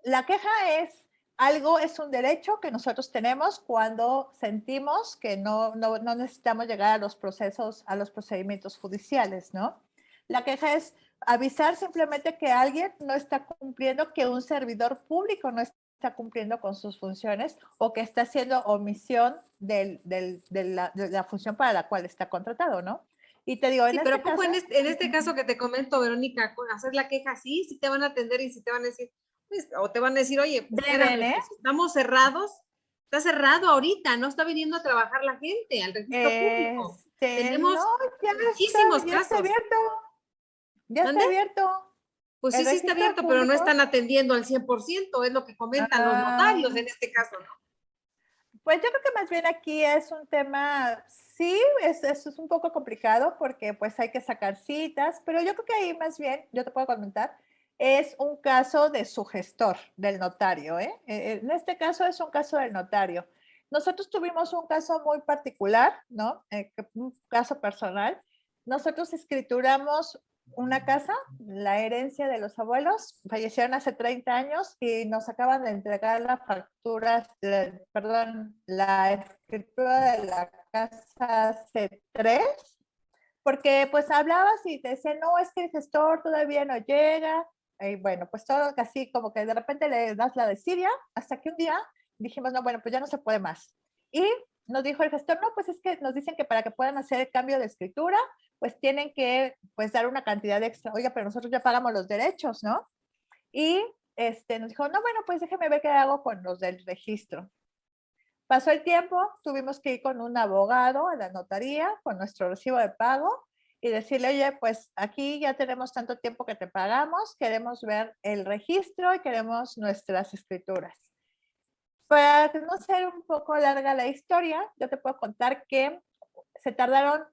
la queja es un derecho que nosotros tenemos cuando sentimos que no necesitamos llegar a los procesos, a los procedimientos judiciales, ¿no? La queja es avisar simplemente que alguien no está cumpliendo, que un servidor público no está cumpliendo con sus funciones o que está haciendo omisión de la función para la cual está contratado, ¿no? Y te digo, sí, pero ¿a poco en este caso que te comento, Verónica, hacer la queja, sí te van a atender y sí te van a decir, pues, o te van a decir, oye, pues, deben, espérame, pues, estamos cerrados, está cerrado ahorita, no está viniendo a trabajar la gente al registro público. No, Tenemos muchísimos ya está casos. abierto, ya está ¿Mande? abierto. Pues El sí, sí está registro abierto, pero no público. están atendiendo al 100%, es lo que comentan los notarios en este caso, ¿no? Pues yo creo que más bien aquí es un tema, sí, es un poco complicado porque pues hay que sacar citas, pero yo creo que ahí más bien, yo te puedo comentar, es un caso de su gestor, del notario, ¿eh? En este caso es un caso del notario. Nosotros tuvimos un caso muy particular, ¿no? Un caso personal. Nosotros escrituramos una casa, la herencia de los abuelos, fallecieron hace 30 años y nos acaban de entregar la factura, perdón, la escritura de la casa hace 3, porque pues hablabas y te decían, no, es que el gestor todavía no llega, y bueno, pues todo así como que de repente le das la desidia, hasta que un día dijimos, no, bueno, pues ya no se puede más. Y nos dijo el gestor, no, pues es que nos dicen que para que puedan hacer el cambio de escritura, pues tienen que pues dar una cantidad extra. Oiga, pero nosotros ya pagamos los derechos, ¿no? Y nos dijo, no, bueno, pues déjeme ver qué hago con los del registro. Pasó el tiempo, tuvimos que ir con un abogado a la notaría con nuestro recibo de pago y decirle, oye, pues aquí ya tenemos tanto tiempo que te pagamos, queremos ver el registro y queremos nuestras escrituras. Para no ser un poco larga la historia, yo te puedo contar que se tardaron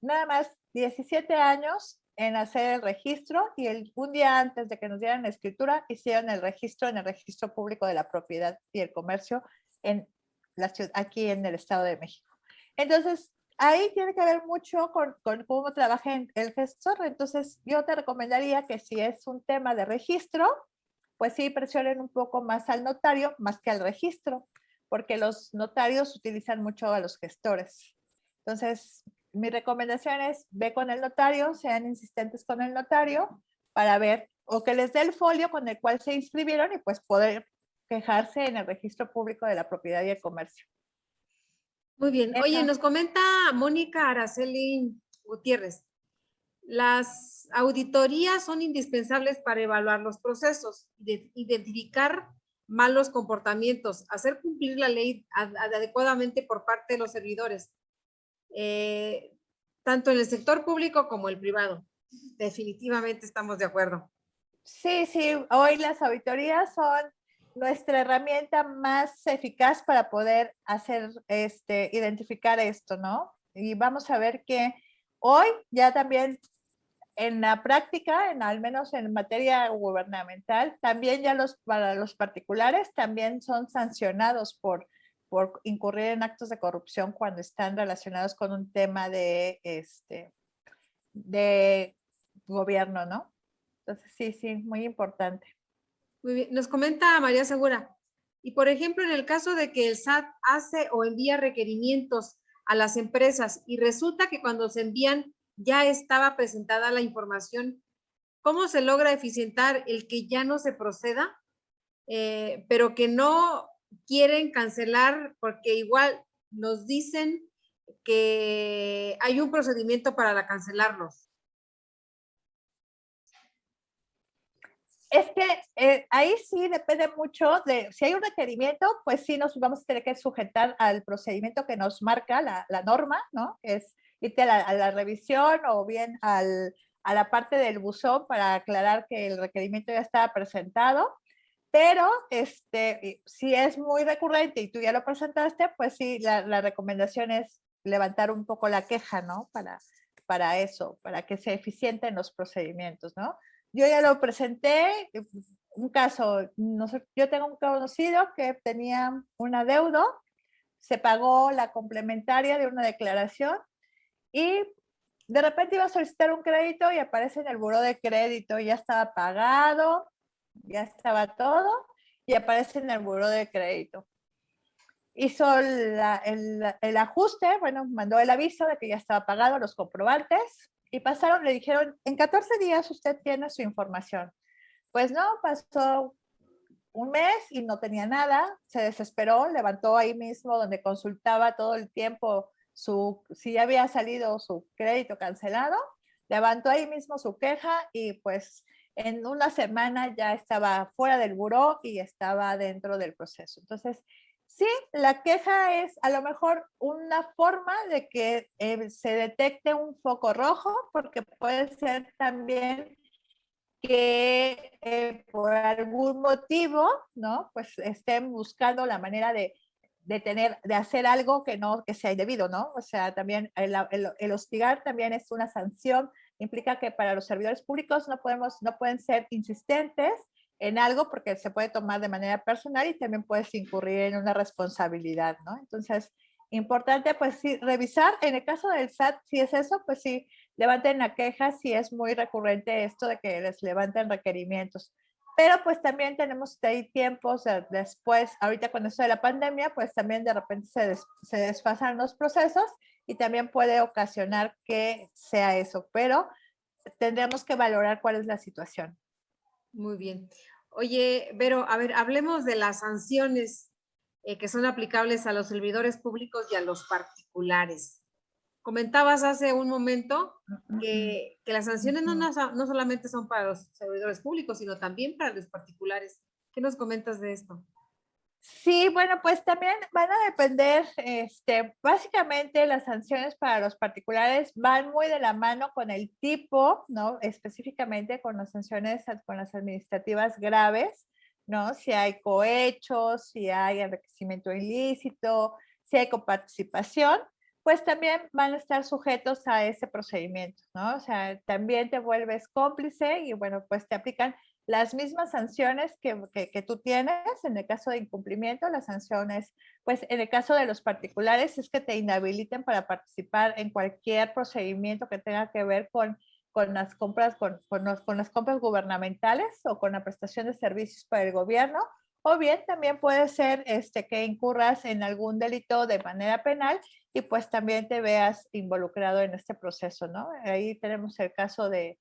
nada más 17 años en hacer el registro y un día antes de que nos dieran la escritura, hicieron el registro en el registro público de la propiedad y el comercio en la ciudad, aquí en el Estado de México. Entonces, ahí tiene que ver mucho con cómo trabaja el gestor. Entonces, yo te recomendaría que si es un tema de registro, pues sí presionen un poco más al notario, más que al registro, porque los notarios utilizan mucho a los gestores. Entonces, mi recomendación es ve con el notario, sean insistentes con el notario para ver o que les dé el folio con el cual se inscribieron y pues poder quejarse en el registro público de la propiedad y el comercio. Muy bien. Oye, Eso. nos comenta Mónica Araceli Gutiérrez. Las auditorías son indispensables para evaluar los procesos, identificar malos comportamientos, hacer cumplir la ley adecuadamente por parte de los servidores, tanto en el sector público como el privado. Definitivamente estamos de acuerdo. Sí, hoy las auditorías son nuestra herramienta más eficaz para poder hacer, identificar esto, ¿no? Y vamos a ver que hoy ya también en la práctica, al menos en materia gubernamental, también ya para los particulares también son sancionados por incurrir en actos de corrupción cuando están relacionados con un tema de gobierno, ¿no? Entonces, sí, muy importante. Muy bien. Nos comenta María Segura. Y por ejemplo, en el caso de que el SAT hace o envía requerimientos a las empresas y resulta que cuando se envían ya estaba presentada la información, ¿cómo se logra eficientar el que ya no se proceda, pero que no quieren cancelar porque igual nos dicen que hay un procedimiento para cancelarlos? Es que ahí sí depende mucho de, si hay un requerimiento, pues sí nos vamos a tener que sujetar al procedimiento que nos marca la norma, ¿no? Es irte a la revisión o bien a la parte del buzón para aclarar que el requerimiento ya estaba presentado. Pero si es muy recurrente y tú ya lo presentaste, pues sí, la recomendación es levantar un poco la queja, ¿no? para eso, para que sea eficiente en los procedimientos, ¿no? Yo ya lo presenté, un caso, no sé, yo tengo un conocido que tenía un adeudo, se pagó la complementaria de una declaración y de repente iba a solicitar un crédito y aparece en el buró de crédito, ya estaba pagado, ya estaba todo, y aparece en el buró de crédito. Hizo el ajuste, bueno, mandó el aviso de que ya estaba pagado, los comprobantes, y pasaron, le dijeron, en 14 días usted tiene su información. Pues no, pasó un mes y no tenía nada, se desesperó, levantó ahí mismo donde consultaba todo el tiempo si ya había salido su crédito cancelado, levantó ahí mismo su queja y pues en una semana ya estaba fuera del buró y estaba dentro del proceso. Entonces, sí, la queja es a lo mejor una forma de que se detecte un foco rojo, porque puede ser también que por algún motivo, ¿no? Pues estén buscando la manera de hacer algo que no, que sea indebido, ¿no? O sea, también el hostigar también es una sanción, implica que para los servidores públicos no pueden ser insistentes en algo porque se puede tomar de manera personal y también puedes incurrir en una responsabilidad, ¿no? Entonces, importante, pues sí, revisar, en el caso del SAT, si es eso, pues sí, levanten la queja si es muy recurrente esto de que les levanten requerimientos. Pero pues también tenemos ahí tiempos después, ahorita con esto de la pandemia, pues también de repente se desfasan los procesos y también puede ocasionar que sea eso, pero tendremos que valorar cuál es la situación. Muy bien. Oye, Vero, a ver, hablemos de las sanciones que son aplicables a los servidores públicos y a los particulares. Comentabas hace un momento que las sanciones no solamente son para los servidores públicos, sino también para los particulares. ¿Qué nos comentas de esto? Sí, bueno, pues también van a depender, básicamente las sanciones para los particulares van muy de la mano con el tipo, ¿no? Específicamente con las sanciones, con las administrativas graves, ¿no? Si hay cohechos, si hay enriquecimiento ilícito, si hay coparticipación, pues también van a estar sujetos a ese procedimiento, ¿no? O sea, también te vuelves cómplice y bueno, pues te aplican las mismas sanciones que tú tienes en el caso de incumplimiento, las sanciones, pues en el caso de los particulares es que te inhabiliten para participar en cualquier procedimiento que tenga que ver con las compras, con las compras gubernamentales o con la prestación de servicios para el gobierno, o bien también puede ser que incurras en algún delito de manera penal y pues también te veas involucrado en este proceso, ¿no? Ahí tenemos el caso del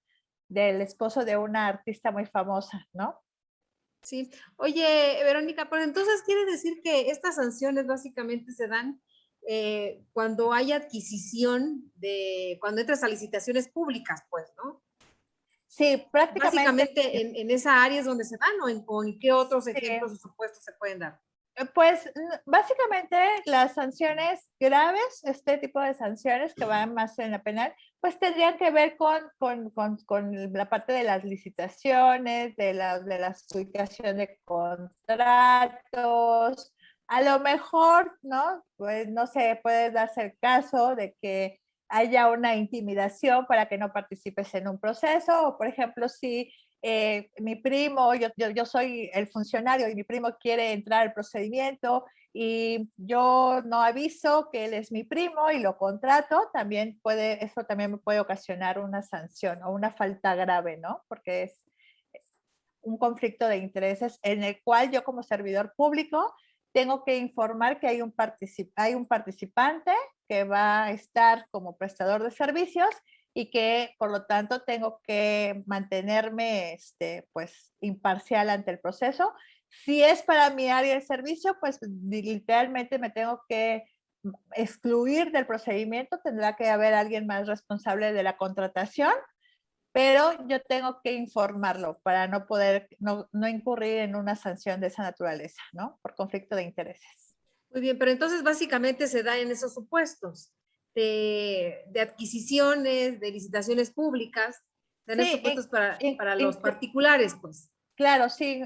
esposo de una artista muy famosa, ¿no? Sí. Oye, Verónica, pero entonces quiere decir que estas sanciones básicamente se dan cuando hay adquisición cuando entras a licitaciones públicas, pues, ¿no? Sí, prácticamente. Básicamente en esa área es donde se dan o en qué otros Sí. ejemplos o supuestos se pueden dar. Pues básicamente las sanciones graves, este tipo de sanciones que van más en la penal, pues tendrían que ver con la parte de las licitaciones, de la adjudicación de contratos. A lo mejor, ¿no? Pues no sé, puede darse el caso de que haya una intimidación para que no participes en un proceso, o por ejemplo, si mi primo, yo soy el funcionario y mi primo quiere entrar al procedimiento y yo no aviso que él es mi primo y lo contrato, eso también me puede ocasionar una sanción o una falta grave, ¿no? Porque es un conflicto de intereses en el cual yo como servidor público tengo que informar que hay un participante que va a estar como prestador de servicios y que por lo tanto tengo que mantenerme pues imparcial ante el proceso. Si es para mi área de servicio, pues literalmente me tengo que excluir del procedimiento, tendrá que haber alguien más responsable de la contratación, pero yo tengo que informarlo para no incurrir en una sanción de esa naturaleza, ¿no? Por conflicto de intereses. Muy bien, pero entonces básicamente se da en esos supuestos de adquisiciones, de licitaciones públicas, en esos Sí, supuestos para los particulares, pues. claro, sí,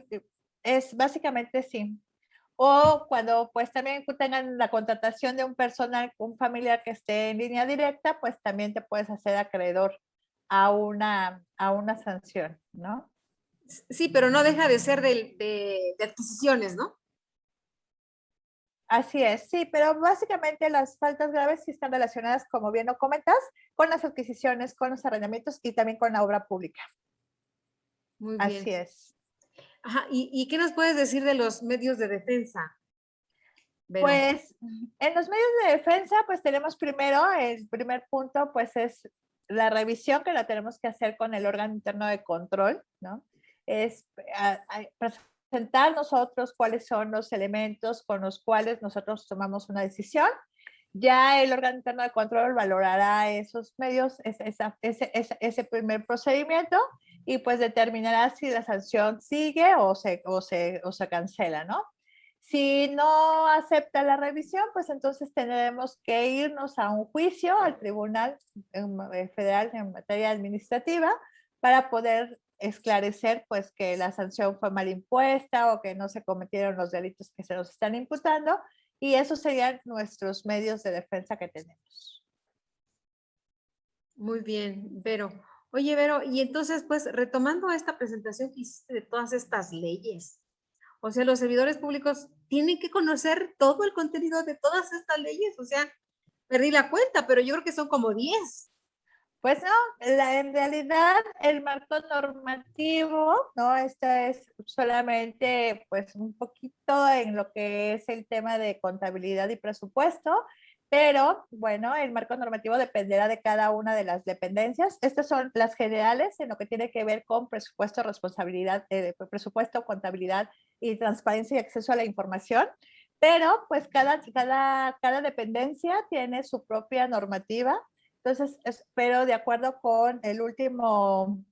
es básicamente sí. O cuando pues también tengan la contratación de un personal, un familiar que esté en línea directa, pues también te puedes hacer acreedor a una sanción, ¿no? Sí, pero no deja de ser de adquisiciones, ¿no? Así es, sí, pero básicamente las faltas graves sí están relacionadas, como bien lo comentas, con las adquisiciones, con los arrendamientos y también con la obra pública. Muy Así bien. es. Ajá, ¿y qué nos puedes decir de los medios de defensa, Vero? Pues en los medios de defensa, pues tenemos primero, el primer punto, pues es la revisión que la tenemos que hacer con el órgano interno de control, ¿no? Es presentar nosotros cuáles son los elementos con los cuales nosotros tomamos una decisión. Ya el órgano interno de control valorará esos medios, ese primer procedimiento y pues determinará si la sanción sigue o se cancela, ¿no? Si no acepta la revisión, pues entonces tendremos que irnos a un juicio al Tribunal Federal en materia administrativa para poder esclarecer pues que la sanción fue mal impuesta o que no se cometieron los delitos que se nos están imputando, y esos serían nuestros medios de defensa que tenemos. Muy bien, Vero. Oye, Vero, y entonces, pues, retomando esta presentación que hiciste de todas estas leyes, o sea, los servidores públicos tienen que conocer todo el contenido de todas estas leyes, o sea, perdí la cuenta, pero yo creo que son como 10. Pues no, en realidad el marco normativo, ¿no? Esta es solamente pues un poquito en lo que es el tema de contabilidad y presupuesto, pero bueno, el marco normativo dependerá de cada una de las dependencias. Estas son las generales en lo que tiene que ver con presupuesto, responsabilidad, presupuesto, contabilidad y transparencia y acceso a la información. Pero pues cada dependencia tiene su propia normativa. Entonces, pero de acuerdo con el último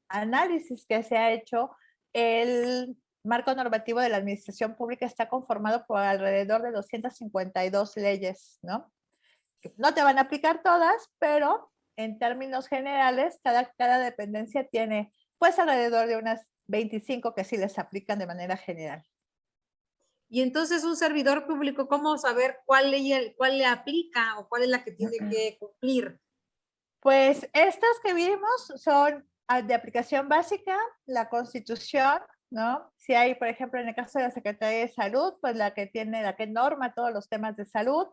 análisis que se ha hecho, el marco normativo de la administración pública está conformado por alrededor de 252 leyes, ¿no? No te van a aplicar todas, pero en términos generales, cada dependencia tiene pues alrededor de unas 25 que sí les aplican de manera general. Y entonces un servidor público, ¿cómo saber cuál le aplica o cuál es la que tiene que cumplir? Pues estas que vimos son de aplicación básica, la Constitución, ¿no? Si hay, por ejemplo, en el caso de la Secretaría de Salud, pues la que norma todos los temas de salud.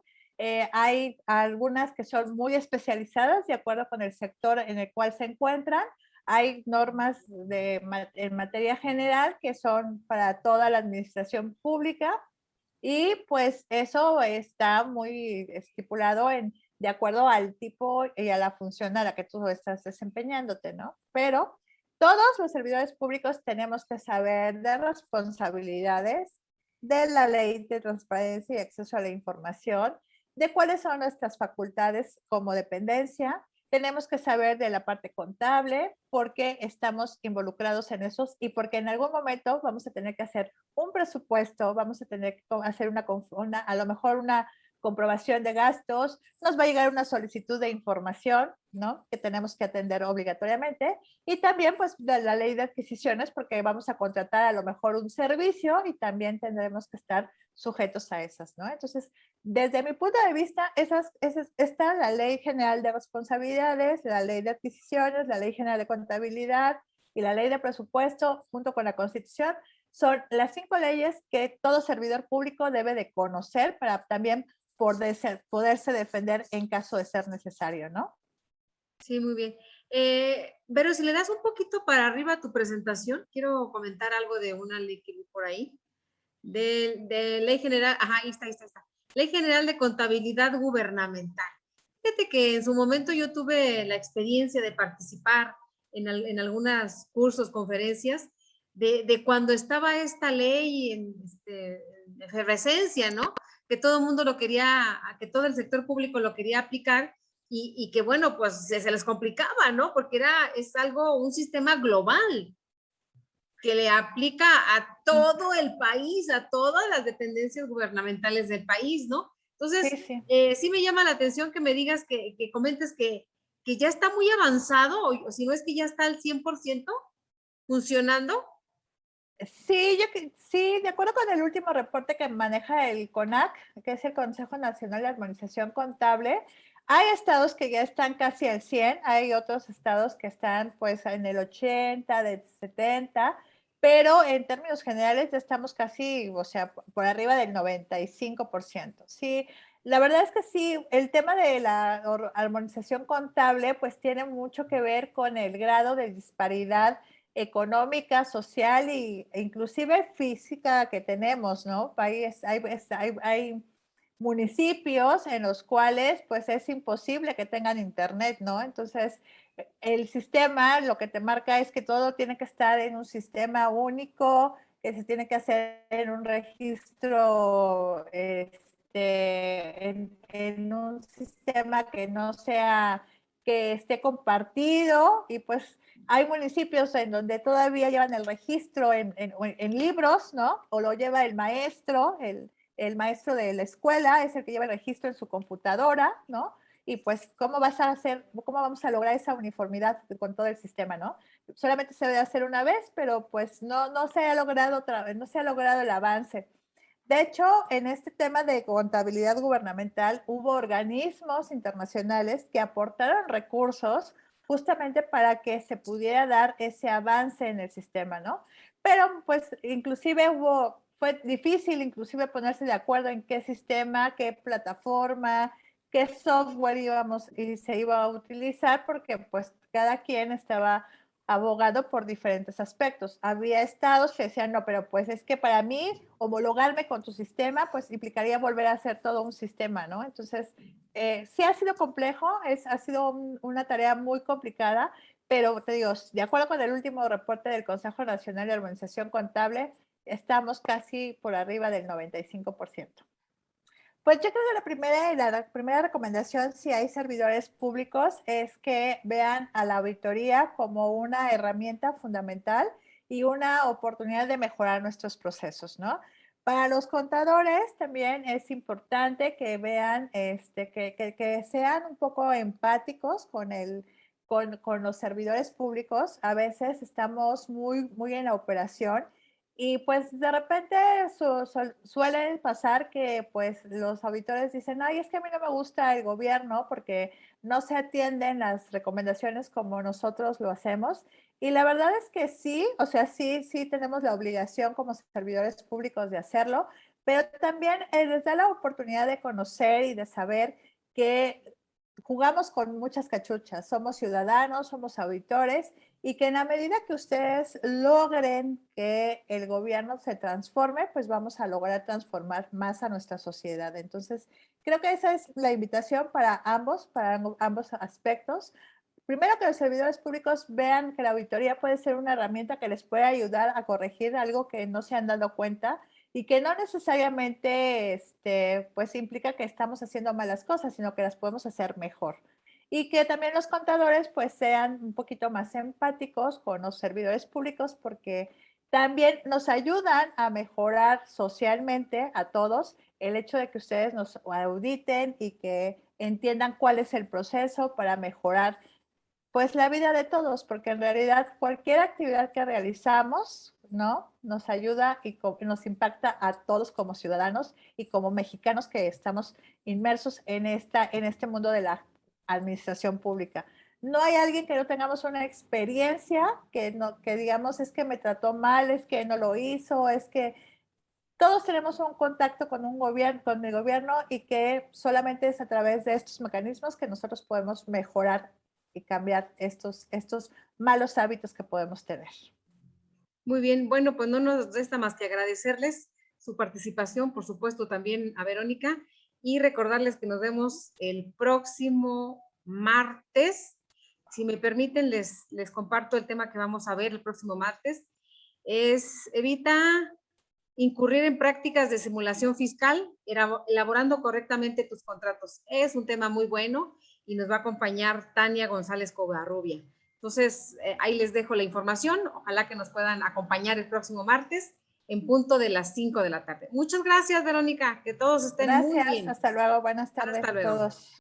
Hay algunas que son muy especializadas de acuerdo con el sector en el cual se encuentran. Hay normas en materia general que son para toda la administración pública, y pues eso está muy estipulado de acuerdo al tipo y a la función a la que tú estás desempeñándote, ¿no? Pero todos los servidores públicos tenemos que saber de responsabilidades, de la ley de transparencia y acceso a la información, de cuáles son nuestras facultades como dependencia. Tenemos que saber de la parte contable, porque estamos involucrados en esos y porque en algún momento vamos a tener que hacer un presupuesto, vamos a tener que hacer a lo mejor una comprobación de gastos, nos va a llegar una solicitud de información, ¿no? Que tenemos que atender obligatoriamente, y también pues de la ley de adquisiciones, porque vamos a contratar a lo mejor un servicio y también tendremos que estar sujetos a esas, ¿no? Entonces, desde mi punto de vista, está la Ley General de Responsabilidades, la Ley de Adquisiciones, la Ley General de Contabilidad y la Ley de Presupuesto, junto con la Constitución, son las 5 leyes que todo servidor público debe de conocer para también poderse defender en caso de ser necesario, ¿no? Sí, muy bien. Pero si le das un poquito para arriba a tu presentación, quiero comentar algo de una ley que vi por ahí, de Ley General, ajá, ahí está. Ley General de Contabilidad Gubernamental. Fíjate que en su momento yo tuve la experiencia de participar en algunos cursos, conferencias, de cuando estaba esta ley en efervescencia, ¿no? Que todo el mundo lo quería, que todo el sector público lo quería aplicar y que bueno, pues se les complicaba, ¿no? Porque es algo, un sistema global que le aplica a todo el país, a todas las dependencias gubernamentales del país, ¿no? Entonces, Sí, sí. sí me llama la atención que me digas, que comentes que ya está muy avanzado, o si no es que ya está al 100% funcionando. Sí, sí, de acuerdo con el último reporte que maneja el CONAC, que es el Consejo Nacional de Armonización Contable, hay estados que ya están casi al 100, hay otros estados que están pues en el 80, del 70, pero en términos generales ya estamos casi, o sea, por arriba del 95%. Sí, la verdad es que sí, el tema de la armonización contable pues tiene mucho que ver con el grado de disparidad económica, social e inclusive física que tenemos, ¿no? Hay municipios en los cuales pues es imposible que tengan internet, ¿no? Entonces, el sistema lo que te marca es que todo tiene que estar en un sistema único, que se tiene que hacer en un registro, en un sistema que no sea, que esté compartido y pues hay municipios en donde todavía llevan el registro en libros, ¿no? O lo lleva el maestro, el maestro de la escuela es el que lleva el registro en su computadora, ¿no? Y pues, ¿cómo vas a hacer, cómo vamos a lograr esa uniformidad con todo el sistema, ¿no? Solamente se debe hacer una vez, pero pues no se ha logrado otra vez, no se ha logrado el avance. De hecho, en este tema de contabilidad gubernamental hubo organismos internacionales que aportaron recursos justamente para que se pudiera dar ese avance en el sistema, ¿no? Pero pues inclusive fue difícil inclusive ponerse de acuerdo en qué sistema, qué plataforma, qué software se iba a utilizar, porque pues cada quien estaba abogado por diferentes aspectos. Había estados que decían, no, pero pues es que para mí homologarme con tu sistema, pues implicaría volver a hacer todo un sistema, ¿no? Entonces, sí ha sido complejo, ha sido una tarea muy complicada, pero te digo, de acuerdo con el último reporte del Consejo Nacional de Organización Contable, estamos casi por arriba del 95%. Pues yo creo que la primera recomendación, si hay servidores públicos, es que vean a la auditoría como una herramienta fundamental y una oportunidad de mejorar nuestros procesos, ¿no? Para los contadores también es importante que vean, que sean un poco empáticos con los servidores públicos. A veces estamos muy en la operación y pues de repente suele pasar que pues los auditores dicen, ay, es que a mí no me gusta el gobierno porque no se atienden las recomendaciones como nosotros lo hacemos. Y la verdad es que sí, o sea, sí tenemos la obligación como servidores públicos de hacerlo, pero también les da la oportunidad de conocer y de saber que jugamos con muchas cachuchas, somos ciudadanos, somos auditores y que en la medida que ustedes logren que el gobierno se transforme, pues vamos a lograr transformar más a nuestra sociedad. Entonces, creo que esa es la invitación para ambos aspectos. Primero, que los servidores públicos vean que la auditoría puede ser una herramienta que les puede ayudar a corregir algo que no se han dado cuenta y que no necesariamente pues implica que estamos haciendo malas cosas, sino que las podemos hacer mejor. Y que también los contadores pues sean un poquito más empáticos con los servidores públicos porque también nos ayudan a mejorar socialmente a todos el hecho de que ustedes nos auditen y que entiendan cuál es el proceso para mejorar pues la vida de todos, porque en realidad cualquier actividad que realizamos, ¿no? Nos ayuda y nos impacta a todos como ciudadanos y como mexicanos que estamos inmersos en este mundo de la administración pública. No hay alguien que no tengamos una experiencia que digamos es que me trató mal, es que no lo hizo, es que todos tenemos un contacto con con el gobierno y que solamente es a través de estos mecanismos que nosotros podemos mejorar y cambiar estos malos hábitos que podemos tener. Muy bien, bueno, pues no nos resta más que agradecerles su participación, por supuesto también a Verónica, y recordarles que nos vemos el próximo martes. Si me permiten, les comparto el tema que vamos a ver el próximo martes. Es evita incurrir en prácticas de simulación fiscal, elaborando correctamente tus contratos. Es un tema muy bueno y nos va a acompañar Tania González Covarrubia. Entonces, ahí les dejo la información. Ojalá que nos puedan acompañar el próximo martes en punto de las 5 de la tarde. Muchas gracias, Verónica. Que todos estén muy Gracias, bien. hasta luego, buenas tardes Hasta a luego. todos.